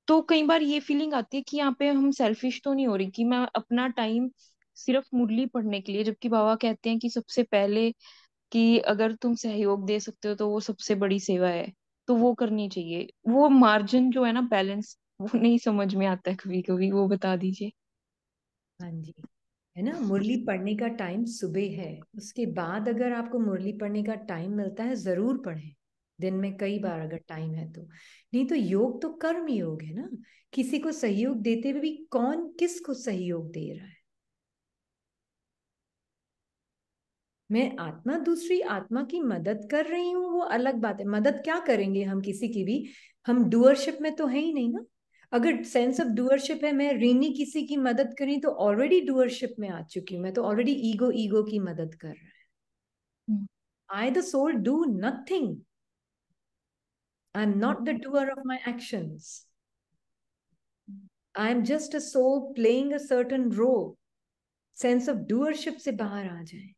तो कई बार ये फीलिंग आती है कि यहाँ पे हम सेल्फिश तो नहीं हो रही कि मैं अपना टाइम सिर्फ मुरली पढ़ने के लिए, जबकि बाबा कहते हैं कि सबसे पहले कि अगर तुम सहयोग दे सकते हो तो वो सबसे बड़ी सेवा है, तो वो करनी चाहिए। वो मार्जिन जो है ना, बैलेंस, वो नहीं समझ में आता है कभी कभी, वो बता दीजिए। हाँ जी। है ना, मुरली पढ़ने का टाइम सुबह है, उसके बाद अगर आपको मुरली पढ़ने का टाइम मिलता है जरूर पढ़ें। दिन में कई बार अगर टाइम है तो। नहीं तो योग तो कर्म योग है ना। किसी को सहयोग देते हुए भी कौन किसको सहयोग दे रहा है? मैं आत्मा दूसरी आत्मा की मदद कर रही हूँ, वो अलग बात है। मदद क्या करेंगे हम किसी की भी? हम डूअरशिप में तो है ही नहीं ना। अगर सेंस ऑफ डूअरशिप है, मैं रीनी किसी की मदद करी तो ऑलरेडी डूअरशिप में आ चुकी हूँ मैं, तो ऑलरेडी ईगो ईगो की मदद कर रहा है। Hmm. I the soul do nothing. I am not the doer of my actions. I am just a soul playing a certain role. Sense of doership से बाहर आ जाए।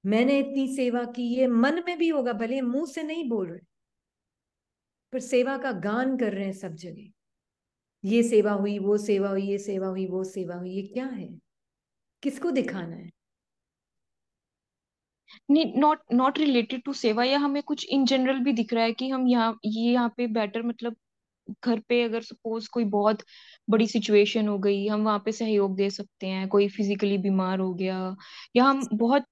मैंने इतनी सेवा की, ये मन में भी होगा, भले मुंह से नहीं बोल रहे, पर सेवा का गान कर रहे हैं सब जगह। ये सेवा हुई, वो सेवा हुई, ये सेवा हुई, वो सेवा हुई, ये क्या है? किसको दिखाना है? नहीं, नॉट नॉट रिलेटेड टू सेवा, या हमें कुछ इन जनरल भी दिख रहा है कि हम यहाँ पे बेटर, मतलब घर पे अगर सपोज कोई बहुत बड़ी सिचुएशन हो गई, हम वहां पे सहयोग दे सकते हैं, कोई फिजिकली बीमार हो गया, या हम बहुत।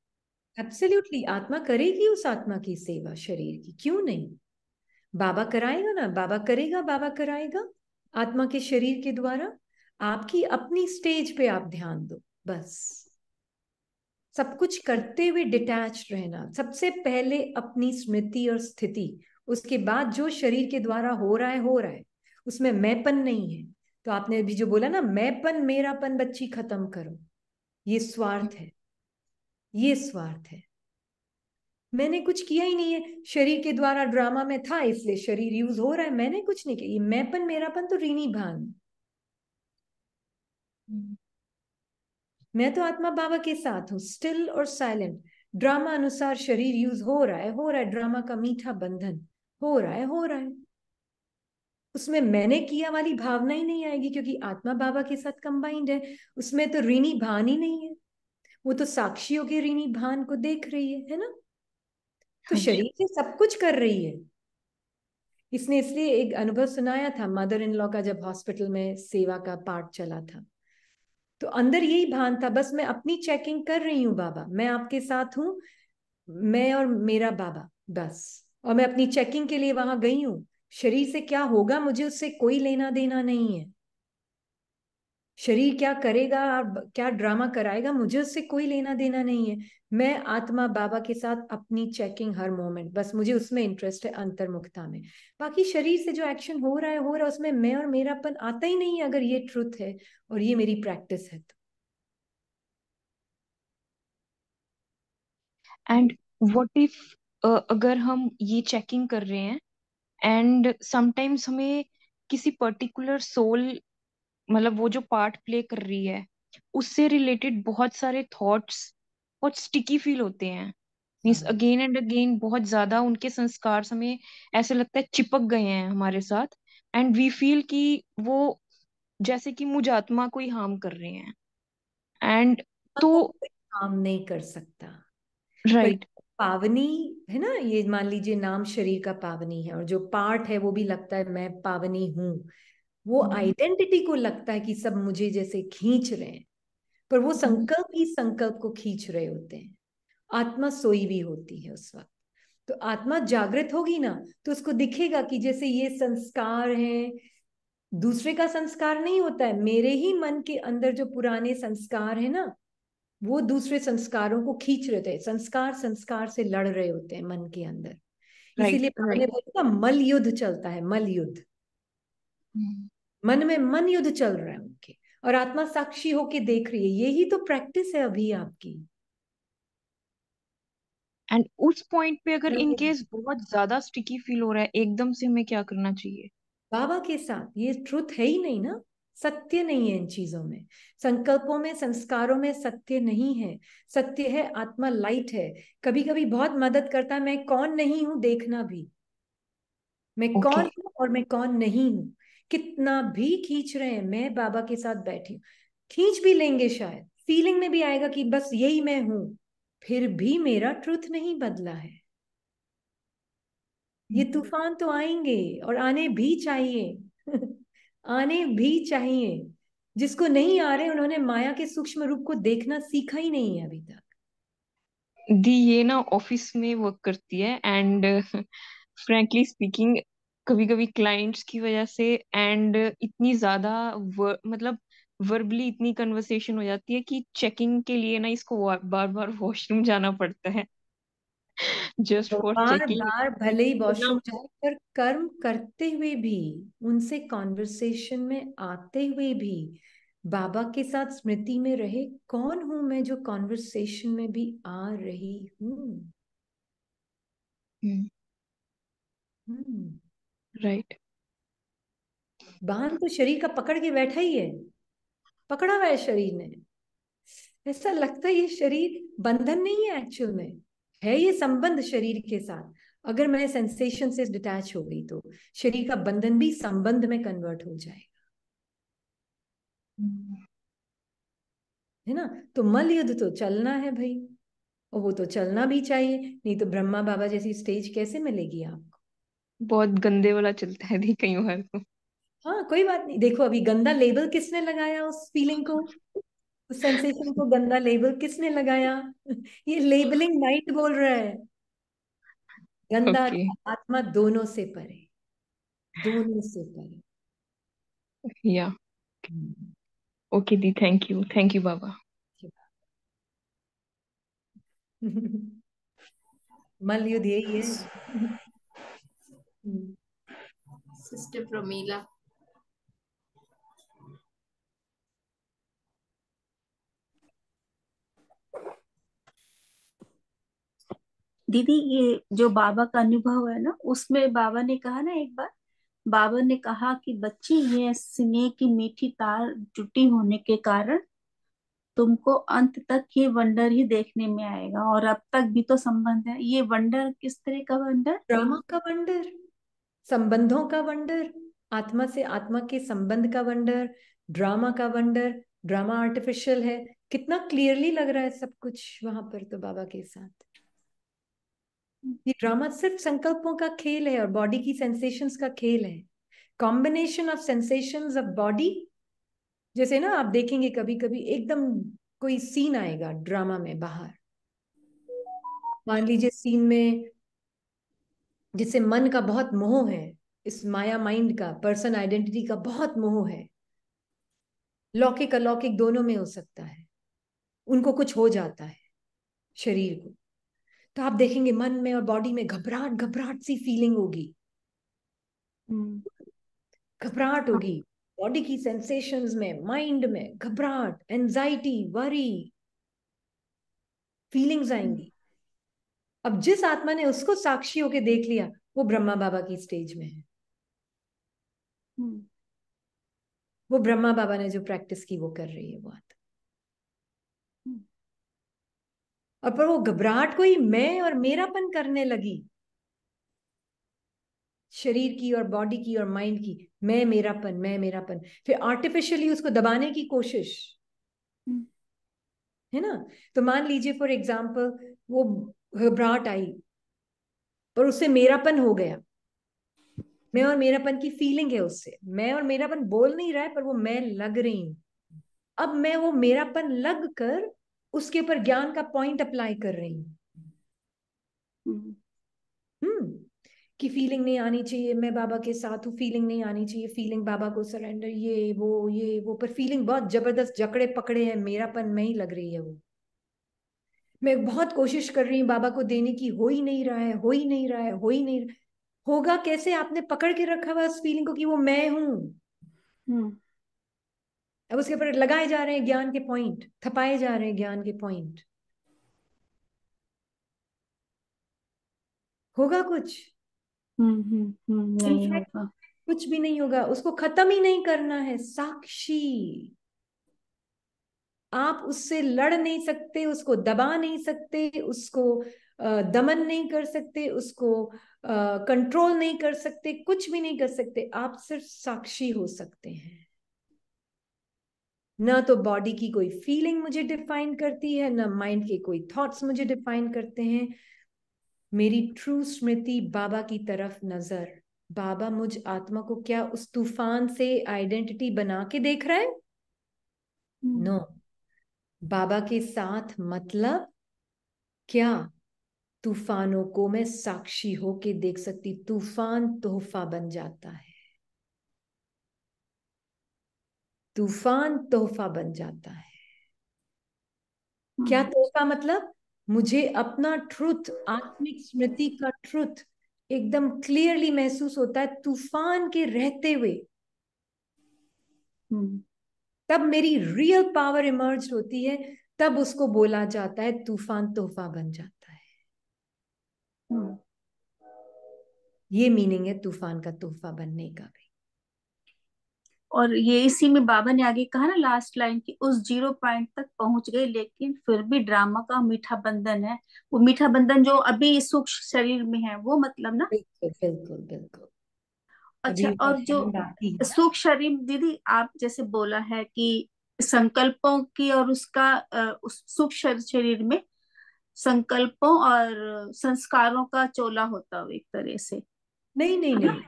एब्सोल्युटली आत्मा करेगी उस आत्मा की सेवा शरीर की, क्यों नहीं? बाबा कराएगा ना, बाबा करेगा, बाबा कराएगा आत्मा के शरीर के द्वारा। आपकी अपनी स्टेज पे आप ध्यान दो बस। सब कुछ करते हुए डिटैच रहना, सबसे पहले अपनी स्मृति और स्थिति, उसके बाद जो शरीर के द्वारा हो रहा है हो रहा है, उसमें मैंपन नहीं है। तो आपने अभी जो बोला ना, मैंपन मेरापन बच्ची खत्म करो, ये स्वार्थ है। ये स्वार्थ है। मैंने कुछ किया ही नहीं है, शरीर के द्वारा ड्रामा में था इसलिए शरीर यूज हो रहा है, मैंने कुछ नहीं किया। ये मैंपन मेरापन तो रीनी भान। मैं तो आत्मा बाबा के साथ हूँ, स्टिल और साइलेंट। ड्रामा अनुसार शरीर यूज हो रहा है, ड्रामा का मीठा बंधन हो रहा है। उसमें मैंने किया वाली भावना ही नहीं आएगी, क्योंकि आत्मा बाबा के साथ कंबाइंड है। उसमें तो ऋणी भान ही नहीं है, वो तो साक्षियों के ऋणी भान को देख रही है ना। तो हाँ जी। शरीर से सब कुछ कर रही है। इसने इसलिए एक अनुभव सुनाया था, मदर इन लॉ का, जब हॉस्पिटल में सेवा का पार्ट चला था, तो अंदर यही भान था, बस मैं अपनी चेकिंग कर रही हूँ बाबा, मैं आपके साथ हूँ, मैं और मेरा बाबा, बस। और मैं अपनी चेकिंग के लिए वहां गई हूँ। शरीर से क्या होगा मुझे उससे कोई लेना देना नहीं है। शरीर क्या करेगा और क्या ड्रामा कराएगा, मुझे उससे कोई लेना देना नहीं है। मैं आत्मा बाबा के साथ अपनी चेकिंग हर मोमेंट, बस मुझे उसमें इंटरेस्ट है, अंतर्मुखता में। बाकी शरीर से जो एक्शन हो रहा है उसमें मैं और मेरापन आता ही नहीं है, अगर ये ट्रुथ है और ये मेरी प्रैक्टिस है तो। एंड व्हाट इफ अगर हम ये चेकिंग कर रहे हैं एंड समटाइम्स हमें किसी पर्टिकुलर सोल, मतलब वो जो पार्ट प्ले कर रही है, उससे रिलेटेड बहुत सारे थॉट्स बहुत स्टिकी फील होते हैं। मीन्स हाँ, अगेन एंड अगेन बहुत ज्यादा उनके संस्कार हमें ऐसे लगता है चिपक गए हैं हमारे साथ, एंड वी फील कि वो जैसे कि मुझ आत्मा को ही हार्म कर रहे हैं। एंड तो को कोई काम नहीं कर सकता। पर राइट। पावनी है ना, ये मान लीजिए नाम शरीर का पावनी है, और जो पार्ट है वो भी लगता है मैं पावनी हूं। वो आइडेंटिटी को लगता है कि सब मुझे जैसे खींच रहे हैं, पर वो संकल्प ही संकल्प को खींच रहे होते हैं। आत्मा सोई भी होती है उस वक्त। तो आत्मा जागृत होगी ना, तो उसको दिखेगा कि जैसे ये संस्कार हैं, दूसरे का संस्कार नहीं होता है, मेरे ही मन के अंदर जो पुराने संस्कार है ना, वो दूसरे संस्कारों को खींच रहे थे। संस्कार संस्कार से लड़ रहे होते हैं मन के अंदर। राइट इसीलिए बाबा राइट। ने बोला ना, मल युद्ध चलता है, मल युद्ध। मन में मन युद्ध चल रहा है उनके, और आत्मा साक्षी होके देख रही है। यही तो प्रैक्टिस है अभी आपकी। एंड उस पॉइंट पे अगर इन केस बहुत ज्यादा स्टिकी फील हो रहा है एकदम से, हमें क्या करना चाहिए? बाबा के साथ ये ट्रुथ है ही नहीं ना, सत्य नहीं है इन चीजों में। संकल्पों में, संस्कारों में सत्य नहीं है। सत्य है आत्मा, लाइट है। कभी कभी बहुत मदद करता है मैं कौन नहीं हूं देखना भी, मैं ओके। कौन हूं और मैं कौन नहीं हूं। कितना भी खींच रहे हैं, मैं बाबा के साथ बैठी हूँ। खींच भी लेंगे शायद, फीलिंग में भी आएगा कि बस यही मैं हूं, फिर भी मेरा ट्रुथ नहीं बदला है। ये तूफान तो आएंगे, और आने भी चाहिए। आने भी चाहिए। जिसको नहीं आ रहे, उन्होंने माया के सूक्ष्म रूप को देखना सीखा ही नहीं है अभी तक। दी ये ना ऑफिस में वर्क करती है, एंड फ्रैंकली स्पीकिंग कभी कभी क्लाइंट्स की वजह से एंड इतनी ज्यादा मतलब वर्बली इतनी कन्वर्सेशन हो जाती है कि चेकिंग के लिए ना इसको बार बार वॉशरूम जाना पड़ता है जस्ट तो फॉर बार चेकिंग। बार भले ही ना वॉशरूम जाए, पर कर्म करते हुए भी, उनसे कॉन्वर्सेशन में आते हुए भी, बाबा के साथ स्मृति में रहे, कौन हूं मैं जो कॉन्वर्सेशन में भी आ रही हूँ। हम्म। राइट। बांध तो शरीर का पकड़ के बैठा ही है, पकड़ा हुआ है शरीर ने। ऐसा लगता है ये शरीर बंधन नहीं है, एक्चुअल में है ये संबंध शरीर के साथ। अगर मैं सेंसेशन से डिटैच हो गई तो शरीर का बंधन भी संबंध में कन्वर्ट हो जाएगा, है ना। तो मल युद्ध तो चलना है भाई, और वो तो चलना भी चाहिए, नहीं तो ब्रह्मा बाबा जैसी स्टेज कैसे मिलेगी आपको। बहुत गंदे वाला चलता है दी कई बार तो। हाँ, कोई बात नहीं। देखो अभी गंदा लेबल किसने लगाया उस फीलिंग को, उस सेंसेशन को गंदा लेबल किसने लगाया। ये लेबलिंग नाइट बोल रहा है। गंदा ओके। आत्मा दोनों से परे, दोनों से परे। या हम्म। ओके दी, थैंक यू बाबा। मल युद्ध यही है। हम्म। सिस्टर प्रमीला। दीदी, ये जो बाबा का अनुभव है ना, उसमें बाबा ने कहा ना एक बार, बाबा ने कहा कि बच्ची, ये स्नेह की मीठी तार जुटी होने के कारण तुमको अंत तक ये वंडर ही देखने में आएगा। और अब तक भी तो संबंध है। ये वंडर किस तरह का वंडर? ड्रामा का वंडर, संबंधों का वंडर, आत्मा से आत्मा के संबंध का वंडर, ड्रामा का वंडर। ड्रामा आर्टिफिशियल है, कितना क्लियरली लग रहा है सब कुछ वहां पर तो बाबा के साथ। ये ड्रामा सिर्फ संकल्पों का खेल है और बॉडी की सेंसेशंस का खेल है। Combination of sensations of body. जैसे ना आप देखेंगे कभी कभी एकदम कोई सीन आएगा ड्रामा में बाहर, मान लीजिए सीन में जिससे मन का बहुत मोह है, इस माया माइंड का, पर्सन आइडेंटिटी का बहुत मोह है, लौकिक अलौकिक दोनों में हो सकता है, उनको कुछ हो जाता है शरीर को, तो आप देखेंगे मन में और बॉडी में घबराहट घबराहट सी फीलिंग होगी, घबराहट होगी बॉडी की सेंसेशंस में, माइंड में घबराहट, एंजाइटी, वरी, फीलिंग्स आएंगी। अब जिस आत्मा ने उसको साक्षी होके देख लिया वो ब्रह्मा बाबा की स्टेज में है। वो ब्रह्मा बाबा ने जो प्रैक्टिस की वो कर रही है वो आत्मा। और पर वो घबराहट को ही मैं और मेरापन करने लगी, शरीर की और बॉडी की और माइंड की, मैं मेरापन, मैं मेरापन, फिर आर्टिफिशियली उसको दबाने की कोशिश है ना। तो मान लीजिए फॉर एग्जाम्पल वो घबराहट आई और उससे मेरापन हो गया, मैं और मेरापन की फीलिंग है उससे, मैं और मेरापन बोल नहीं रहा है पर वो मैं लग रही हूं। अब मैं वो मेरापन लग कर उसके ऊपर ज्ञान का पॉइंट अप्लाई कर रही हूँ। कि फीलिंग नहीं आनी चाहिए, मैं बाबा के साथ हूँ, फीलिंग नहीं आनी चाहिए, फीलिंग बाबा को सरेंडर, ये वो, पर फीलिंग बहुत जबरदस्त जकड़े पकड़े है, मेरापन में ही लग रही है वो। मैं बहुत कोशिश कर रही हूँ बाबा को देने की, हो ही नहीं रहा है, हो ही नहीं रहा है, हो ही नहीं। होगा कैसे? आपने पकड़ के रखा हुआ उस फीलिंग को कि वो मैं हूं। अब उसके ऊपर लगाए जा रहे हैं ज्ञान के पॉइंट, थपाए जा रहे हैं ज्ञान के पॉइंट। होगा कुछ? नहीं होगा, कुछ भी नहीं होगा। उसको खत्म ही नहीं करना है। साक्षी, आप उससे लड़ नहीं सकते, उसको दबा नहीं सकते, उसको दमन नहीं कर सकते, उसको कंट्रोल नहीं कर सकते, कुछ भी नहीं कर सकते। आप सिर्फ साक्षी हो सकते हैं। ना तो बॉडी की कोई फीलिंग मुझे डिफाइन करती है, ना माइंड के कोई थॉट्स मुझे डिफाइन करते हैं। मेरी ट्रू स्मृति बाबा की तरफ नजर। बाबा मुझ आत्मा को क्या उस तूफान से आइडेंटिटी बना के देख रहा है? नो। बाबा के साथ मतलब क्या? तूफानों को मैं साक्षी होके देख सकती। तूफान तोहफा बन जाता है, तूफान तोहफा बन जाता है। क्या तोहफा मतलब? मुझे अपना ट्रुथ, आत्मिक स्मृति का ट्रुथ एकदम क्लियरली महसूस होता है तूफान के रहते हुए। तब मेरी रियल पावर इमर्ज होती है, तब उसको बोला जाता है तूफान तोहफा बन जाता है। ये मीनिंग है तूफान का तोहफा बनने का भी। और ये इसी में बाबा ने आगे कहा ना, लास्ट लाइन की, उस जीरो पॉइंट तक पहुंच गए लेकिन फिर भी ड्रामा का मीठा बंधन है। वो मीठा बंधन जो अभी सूक्ष्म शरीर में है, वो मतलब ना। बिल्कुल बिल्कुल बिल्कुल। अच्छा, अभी और जो बाकी है। सूक्ष्म शरीर, दीदी आप जैसे बोला है कि संकल्पों की और उसका उस सूक्ष्म शरीर में संकल्पों और संस्कारों का चोला होता हो एक तरह से, नहीं नहीं है ना? नहीं,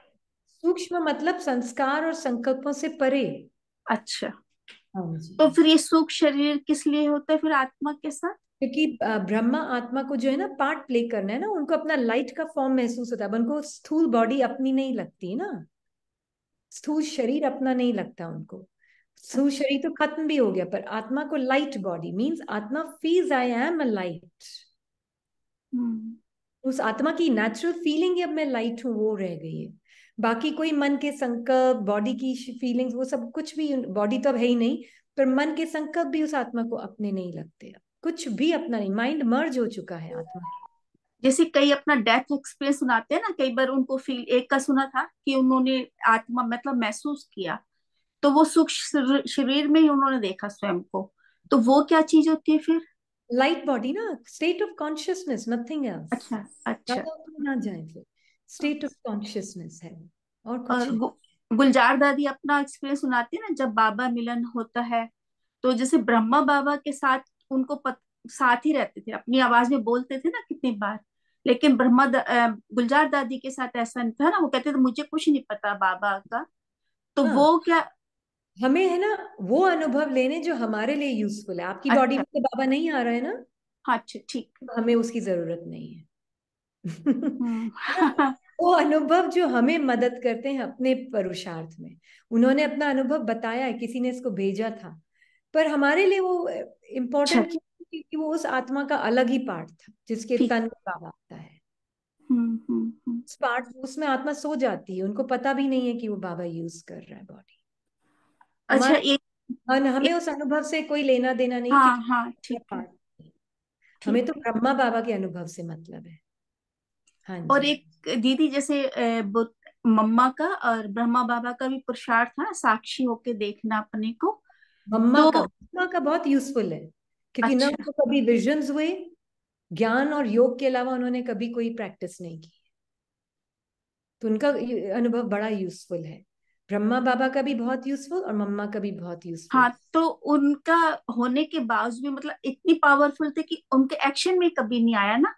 सूक्ष्म मतलब संस्कार और संकल्पों से परे। अच्छा, हाँ जी। तो फिर ये सूक्ष्म शरीर किस लिए होता है फिर आत्मा के साथ? क्योंकि ब्रह्मा आत्मा को जो है ना पार्ट प्ले करना है ना, उनको अपना लाइट का फॉर्म महसूस होता है। उनको स्थूल बॉडी अपनी नहीं लगती ना, स्थूल शरीर अपना नहीं लगता उनको। स्थूल शरीर तो खत्म भी हो गया, पर आत्मा को लाइट बॉडी मींस आत्मा feels I am a light. उस आत्मा की नेचुरल फीलिंग है अब मैं लाइट हूं, वो रह गई है। बाकी कोई मन के संकल्प, बॉडी की फीलिंग्स, वो सब कुछ भी, बॉडी तो अब है ही नहीं, पर मन के संकल्प भी उस आत्मा को अपने नहीं लगते। अब कुछ भी अपना नहीं, माइंड मर्ज हो चुका है आत्मा। जैसे कई अपना डेथ एक्सपीरियंस सुनाते हैं ना, कई बार उनको फील, एक का सुना था कि उन्होंने आत्मा मतलब महसूस किया, तो वो सूक्ष्म शरीर में ही उन्होंने देखा स्वयं को। तो वो क्या चीज होती है फिर? लाइट बॉडी ना, state of consciousness, nothing else. अच्छा अच्छा। ज्यादा उसमें ना जाए फिर। स्टेट ऑफ कॉन्शियसनेस है, और कुछ और नहीं। गुलजार दादी अपना एक्सपीरियंस सुनाती है ना, जब बाबा मिलन होता है, तो जैसे ब्रह्मा बाबा के साथ उनको साथ ही रहते थे, अपनी आवाज में बोलते थे ना कितनी बार, लेकिन गुलजार दादी के साथ ऐसा नहीं था ना, वो कहते थे मुझे कुछ नहीं पता बाबा का। तो हाँ, वो क्या? हमें है ना वो अनुभव लेने जो हमारे लिए यूजफुल है। आपकी बॉडी अच्छा। में तो बाबा नहीं आ रहा है ना, हाँ, अच्छा ठीक है। तो हमें उसकी जरूरत नहीं है। हम्म। है ना? वो अनुभव जो हमें मदद करते हैं अपने पुरुषार्थ में। उन्होंने अपना अनुभव बताया है, किसी ने इसको भेजा था, पर हमारे लिए वो अच्छा। इम्पोर्टेंट क्यों? क्योंकि वो उस आत्मा का अलग ही पार्ट था जिसके ठीक। तन में बाबा आता है। हम्म। उस पार्ट उसमें आत्मा सो जाती है, उनको पता भी नहीं है कि वो बाबा यूज कर रहा है बॉडी। अच्छा। हमारा एक हमें उस अनुभव से कोई लेना देना नहीं, हाँ हाँ क्योंकि ठीक है। पार्ट हमें ठीक तो है। ब्रह्मा बाबा के अनुभव से मतलब है। हाँ और जी। एक दीदी, जैसे मम्मा का और ब्रह्मा बाबा का भी पुरुषार्थ था, साक्षी होके देखना अपने को। तो मम्मा का बहुत यूजफुल है, क्योंकि ना अच्छा। उनको कभी विजन्स हुए, ज्ञान और योग के अलावा उन्होंने कभी कोई प्रैक्टिस नहीं की, तो उनका अनुभव बड़ा यूजफुल है। ब्रह्मा बाबा का भी बहुत यूजफुल और मम्मा का भी बहुत यूजफुल। हाँ, तो उनका होने के बावजूद भी मतलब इतनी पावरफुल थे कि उनके एक्शन में कभी नहीं आया ना,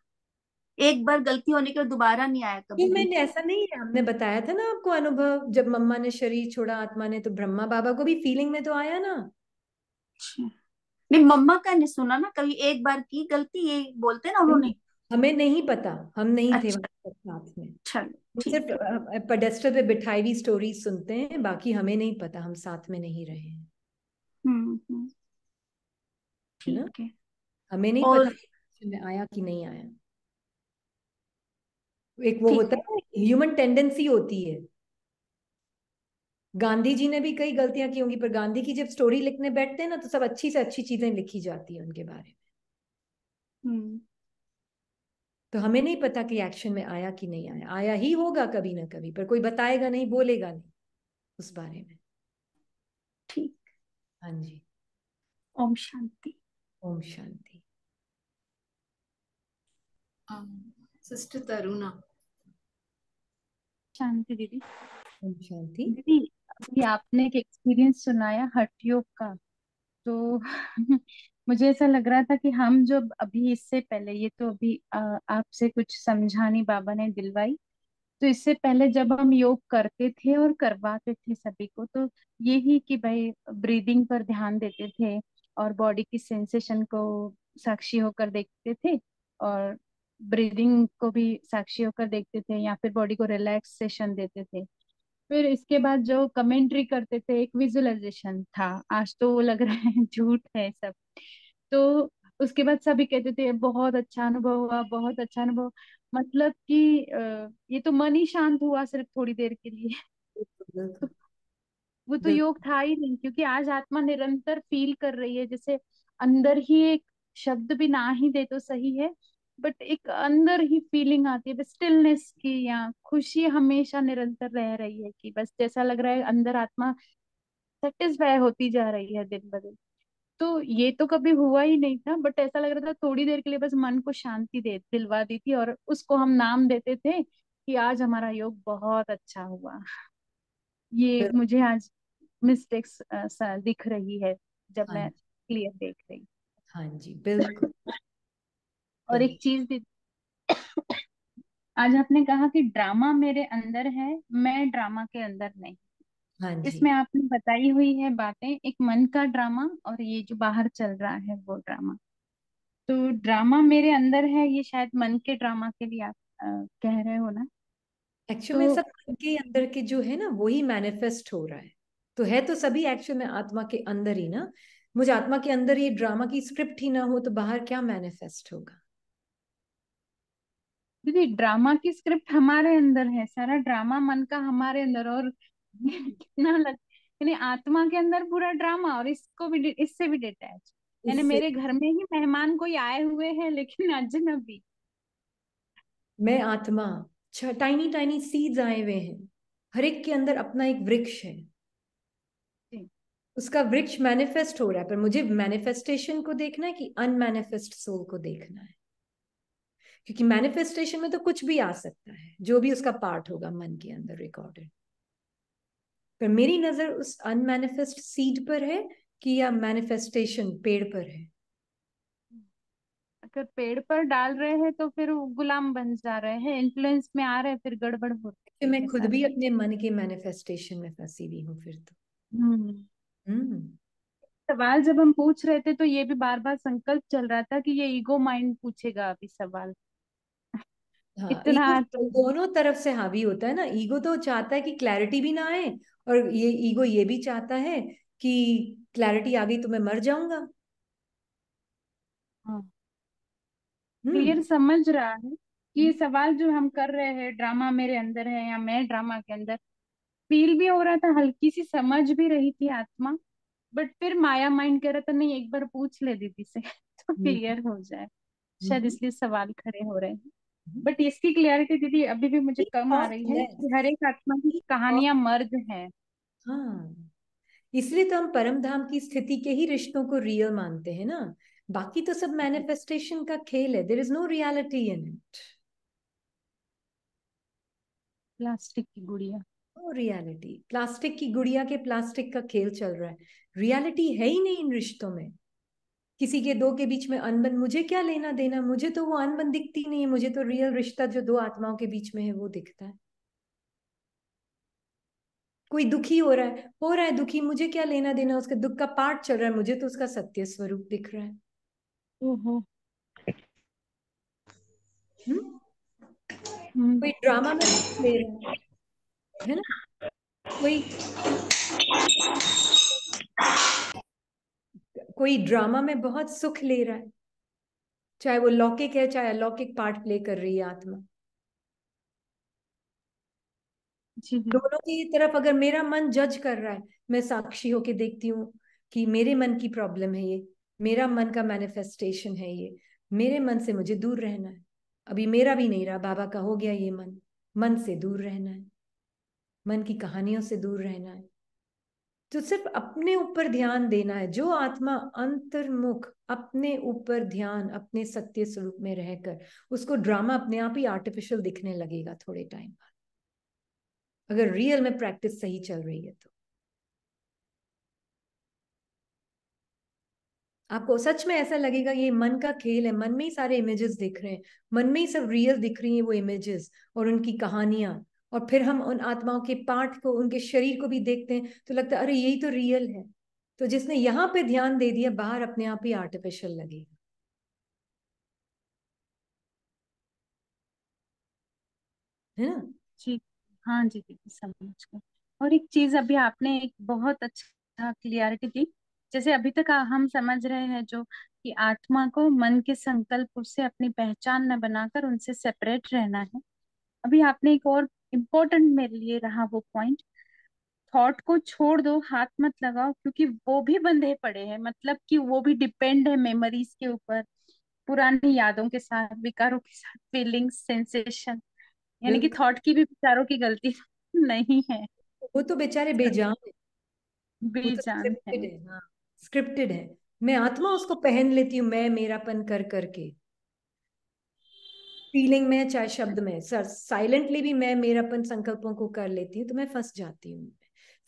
एक बार गलती होने के बाद दोबारा नहीं आया नहीं, कभी भी। मैंने ऐसा नहीं है, हमने बताया था ना आपको अनुभव, जब मम्मा ने शरीर छोड़ा आत्मा ने, तो ब्रह्मा बाबा को भी फीलिंग में तो आया ना। अच्छा। नहीं, मम्मा का नहीं सुना ना कभी, एक बार की गलती ये बोलते ना नहीं, उन्होंने। हमें नहीं पता, हम नहीं थे अच्छा। वहां पर साथ में। चलो हम ठीक है। सिर्फ पेडेस्टल पे बिठाई हुई स्टोरीज सुनते हैं, बाकी हमें नहीं पता, हम साथ में नहीं रहे हैं। हम्म। है ना? ठीक है। हमें नहीं और पता कि में आया कि नहीं आया। एक वो ठीक होता है। है, ह्यूमन टेंडेंसी होती है। गांधी जी ने भी कई गलतियां की होंगी, पर गांधी की जब स्टोरी लिखने बैठते हैं ना, तो सब अच्छी से अच्छी चीजें लिखी जाती है उनके बारे में। हम्म। तो हमें नहीं पता कि एक्शन में आया कि नहीं आया, आया ही होगा कभी ना कभी, पर कोई बताएगा नहीं, बोलेगा नहीं उस बारे में। ठीक। हाँ जी। ओम शांति। ओम शांति। सिस्टर तरुणा। शांति दीदी। ओम शांति। दीदी, अभी आपने एक एक्सपीरियंस सुनाया हठ योग का, तो मुझे ऐसा लग रहा था कि हम जो अभी इससे पहले, ये तो अभी आपसे कुछ समझानी बाबा ने दिलवाई, तो इससे पहले जब हम योग करते थे और करवाते थे सभी को, तो यही कि भाई ब्रीदिंग पर ध्यान देते थे और बॉडी की सेंसेशन को साक्षी होकर देखते थे, और ब्रीदिंग को भी साक्षी होकर देखते थे, या फिर बॉडी को रिलैक्सेशन देते थे। फिर इसके बाद जो कमेंट्री करते थे, एक विजुअलाइजेशन था। आज तो वो लग रहा है झूठ है सब। तो उसके बाद सभी कहते थे बहुत अच्छा अनुभव हुआ, बहुत अच्छा अनुभव। मतलब कि ये तो मन ही शांत हुआ सिर्फ थोड़ी देर के लिए। तो बिल्कुल। वो तो योग बिल्कुल। था ही नहीं, क्योंकि आज आत्मा निरंतर फील कर रही है, जैसे अंदर ही एक शब्द भी ना ही दे तो सही है, बट एक अंदर ही फीलिंग आती है बस स्टिलनेस की, या खुशी हमेशा निरंतर रह रही है, कि बस जैसा लग रहा है अंदर आत्मा सेटिस्फाई होती जा रही है दिन ब दिन। तो ये तो कभी हुआ ही नहीं था, बट ऐसा लग रहा था थोड़ी देर के लिए बस मन को शांति दे दिलवा दी थी, और उसको हम नाम देते थे कि आज हमारा योग बहुत अच्छा हुआ। ये बिल्कुल। मुझे आज मिस्टेक्स दिख रही है जब हाँ मैं जी। क्लियर देख रही। हाँ जी, बिल्कुल। और एक बिल्कुल। चीज भी, आज आपने कहा कि ड्रामा मेरे अंदर है, मैं ड्रामा के अंदर नहीं। हाँ जी। इसमें आपने बताई हुई है बातें, एक मन का ड्रामा और ये जो बाहर चल रहा है वो ड्रामा। तो ड्रामा मेरे अंदर है, ये शायद मन के ड्रामा के लिए आप कह रहे हो ना? एक्चुअल तो में सब मन के अंदर के जो है ना, वही मैनिफेस्ट हो रहा है। तो है तो सभी एक्चुअल में आत्मा के अंदर ही ना। मुझे आत्मा के अंदर ये ड्रामा की स्क्रिप्ट ही ना हो, तो बाहर क्या मैनिफेस्ट होगा? दीदी, ड्रामा की स्क्रिप्ट हमारे अंदर है, सारा ड्रामा मन का हमारे अंदर, और हम्म। कितना लग, यानी आत्मा के अंदर पूरा ड्रामा, और इसको भी इससे भी डिटैच। यानी इससे मेरे घर में ही मेहमान कोई आए हुए हैं लेकिन अजनबी। मैं आत्मा, टाइनी टाइनी सीड्स आए हुए हैं, हर एक के अंदर अपना एक वृक्ष है, उसका वृक्ष मैनिफेस्ट हो रहा है, पर मुझे मैनिफेस्टेशन को देखना है कि अनमैनिफेस्ट सोल को देखना है, क्योंकि मैनिफेस्टेशन में तो कुछ भी आ सकता है, जो भी उसका पार्ट होगा मन के अंदर रिकॉर्डेड, पर मेरी नजर उस अनमैनिफेस्ट सीड पर है कि या मैनिफेस्टेशन पेड़ पर है। अगर पेड़ पर डाल रहे हैं तो फिर वो गुलाम बन जा रहे हैं, इन्फ्लुएंस में आ रहे हैं, फिर गड़बड़ होती तो है मैं के खुद साथ। भी अपने मन के मैनिफेस्टेशन में फंसी हुई हूँ फिर तो। हम्म सवाल जब हम पूछ रहे थे तो ये भी बार बार संकल्प चल रहा था कि ये ईगो माइंड पूछेगा अभी सवाल। हाँ, इतना ईगो दोनों तरफ से हावी होता है ना। ईगो तो चाहता है कि क्लैरिटी भी ना आए, और ये ईगो ये भी चाहता है कि क्लैरिटी आ गई तो मैं मर जाऊंगा। क्लियर हम्म समझ रहा है कि ये सवाल जो हम कर रहे हैं, ड्रामा मेरे अंदर है या मैं ड्रामा के अंदर, फील भी हो रहा था, हल्की सी समझ भी रही थी आत्मा, बट फिर माया माइंड कह रहा था नहीं एक बार पूछ ले दीदी से तो हम्म क्लियर हो जाए, शायद हम्म, इसलिए सवाल खड़े हो रहे हैं। हम्म। बट इसकी क्लियरिटी दीदी अभी भी मुझे कम आ और रही है है, कि हर एक आत्मा की और कहानियां मर्ज हैं। हाँ, इसलिए तो हम परम धाम की स्थिति के ही रिश्तों को रियल मानते हैं ना। बाकी तो सब मैनिफेस्टेशन का खेल है, there is no reality in it. Plastic की गुड़िया। नो रियलिटी, प्लास्टिक की गुड़िया के प्लास्टिक का खेल चल रहा है, रियलिटी है ही नहीं इन रिश्तों में। किसी के दो के बीच में अनबन, मुझे क्या लेना देना, मुझे तो वो अनबन दिखती नहीं है, मुझे तो रियल रिश्ता जो दो आत्माओं के बीच में है वो दिखता है। कोई दुखी हो रहा है दुखी, मुझे क्या लेना देना, उसके दुख का पार्ट चल रहा है, मुझे तो उसका सत्य स्वरूप दिख रहा है। ओहो। हम्म हम्म। कोई ड्रामा में सुख ले रहा है ना, कोई कोई ड्रामा में बहुत सुख ले रहा है, चाहे वो लौकिक है चाहे अलौकिक पार्ट प्ले कर रही है आत्मा। जी जी। दोनों की तरफ अगर मेरा मन जज कर रहा है, मैं साक्षी होके देखती हूँ कि मेरे मन की प्रॉब्लम है ये, मेरा मन का मैनिफेस्टेशन है ये, मेरे मन से मुझे दूर रहना है। अभी मेरा भी नहीं रहा, बाबा का हो गया ये मन, मन से दूर रहना है, मन की कहानियों से दूर रहना है। तो सिर्फ अपने ऊपर ध्यान देना है। जो आत्मा अंतर्मुख अपने ऊपर ध्यान, अपने सत्य स्वरूप में रहकर, उसको ड्रामा अपने आप ही आर्टिफिशियल दिखने लगेगा थोड़े टाइम बाद, अगर रियल में प्रैक्टिस सही चल रही है तो। आपको सच में ऐसा लगेगा ये मन का खेल है, मन में ही सारे इमेजेस दिख रहे हैं, मन में ही सब रियल दिख रही है वो इमेजेस और उनकी कहानियां। और फिर हम उन आत्माओं के पार्ट को, उनके शरीर को भी देखते हैं तो लगता है अरे यही तो रियल है। तो जिसने यहाँ पे ध्यान दे दिया, बाहर अपने आप ही आर्टिफिशियल लगेगा, है ना। जी। हाँ जी दीदी समझ गए। और एक चीज अभी आपने एक बहुत अच्छा क्लियरिटी दी, जैसे अभी तक हम समझ रहे हैं जो कि आत्मा को मन के संकल्प से अपनी पहचान न बनाकर उनसे सेपरेट रहना है। अभी आपने एक और इम्पोर्टेंट मेरे लिए रहा वो पॉइंट, थॉट को छोड़ दो, हाथ मत लगाओ, क्योंकि वो भी बंधे पड़े हैं, मतलब कि वो भी डिपेंड है मेमोरीज के ऊपर, पुरानी यादों के साथ, विकारों के साथ, फीलिंग्स, सेंसेशन। यानी कि बिल्कुल, थॉट की भी विचारों की गलती नहीं है। वो तो बेचारे बेजान है, वो तो बेजान है। स्क्रिप्टेड है। हाँ, स्क्रिप्टेड है। मैं आत्मा उसको पहन लेती हूँ, मैं मेरापन कर करके, फीलिंग में चाहे शब्द में, सर साइलेंटली भी मैं मेरापन संकल्पों को कर लेती हूँ तो मैं फंस जाती हूँ।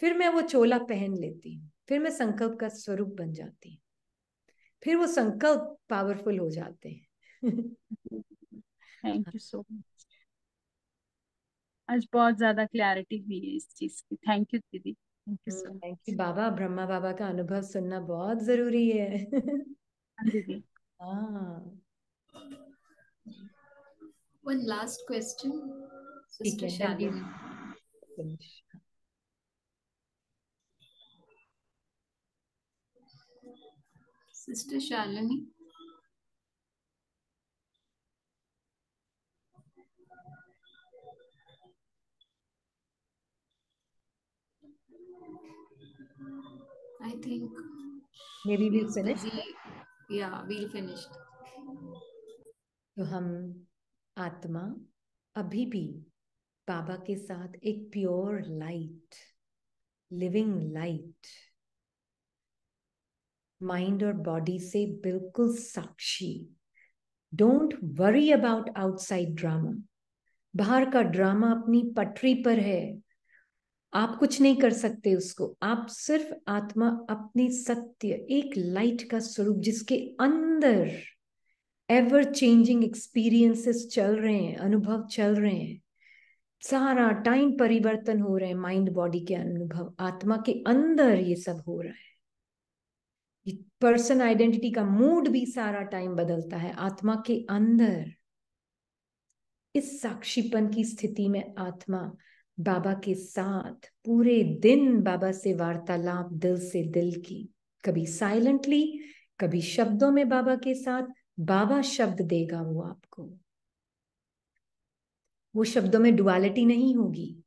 फिर मैं वो चोला पहन लेती हूँ, फिर मैं संकल्प का स्वरूप बन जाती हूँ, फिर वो संकल्प पावरफुल हो जाते हैं। Thank you so much. आज बहुत ज्यादा क्लैरिटी हुई है इस चीज की, थैंक यू दीदी, thank you so thank you much. बाबा, ब्रह्मा बाबा का अनुभव सुनना बहुत जरूरी है। हाँ दीदी। हाँ, One last question, ठीक Sister है, then we Shalini. finish. Sister Shalini. I think Maybe we'll she's finish. busy. Yeah, we'll finish. तो हम आत्मा अभी भी बाबा के साथ एक pure light, living light, mind और बॉडी से बिल्कुल साक्षी। Don't worry about outside drama. बाहर का ड्रामा अपनी पटरी पर है, आप कुछ नहीं कर सकते उसको। आप सिर्फ आत्मा, अपनी सत्य, एक लाइट का स्वरूप जिसके अंदर एवर चेंजिंग एक्सपीरियंसेस चल रहे हैं, अनुभव चल रहे हैं, सारा टाइम परिवर्तन हो रहे हैं, माइंड बॉडी के अनुभव, आत्मा के अंदर ये सब हो रहा है। पर्सन आइडेंटिटी का मूड भी सारा टाइम बदलता है आत्मा के अंदर। इस साक्षीपन की स्थिति में आत्मा बाबा के साथ पूरे दिन बाबा से वार्तालाप दिल से दिल की, कभी साइलेंटली, कभी शब्दों में बाबा के साथ। बाबा शब्द देगा वो आपको, वो शब्दों में डुअलिटी नहीं होगी,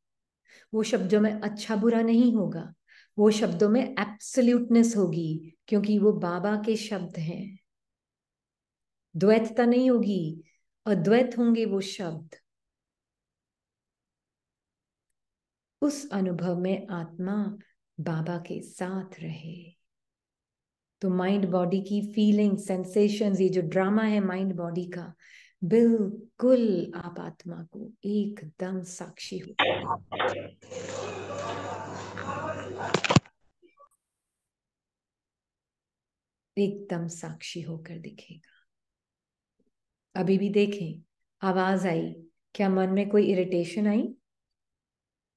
वो शब्दों में अच्छा बुरा नहीं होगा, वो शब्दों में एब्सोल्यूटनेस होगी, क्योंकि वो बाबा के शब्द हैं। द्वैतता नहीं होगी, अद्वैत होंगे वो शब्द। उस अनुभव में आत्मा बाबा के साथ रहे तो माइंड बॉडी की फीलिंग, सेंसेशंस, ये जो ड्रामा है माइंड बॉडी का, बिल्कुल आप आत्मा को एकदम साक्षी हो, एकदम साक्षी होकर दिखेगा। अभी भी देखें, आवाज आई, क्या मन में कोई इरिटेशन आई?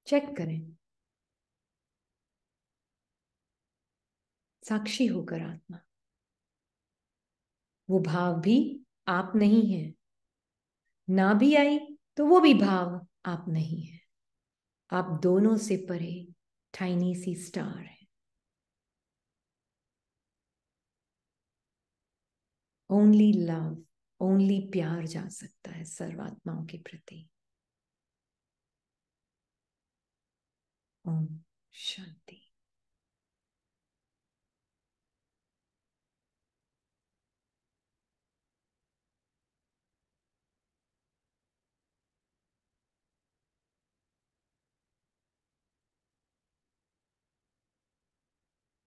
चेक करें, साक्षी होकर आत्मा। वो भाव भी आप नहीं है, ना भी आई तो वो भी भाव आप नहीं है। आप दोनों से परे टाइनी सी स्टार है। ओनली लव, ओनली प्यार जा सकता है सर्वात्माओं के प्रति। ओम शांति।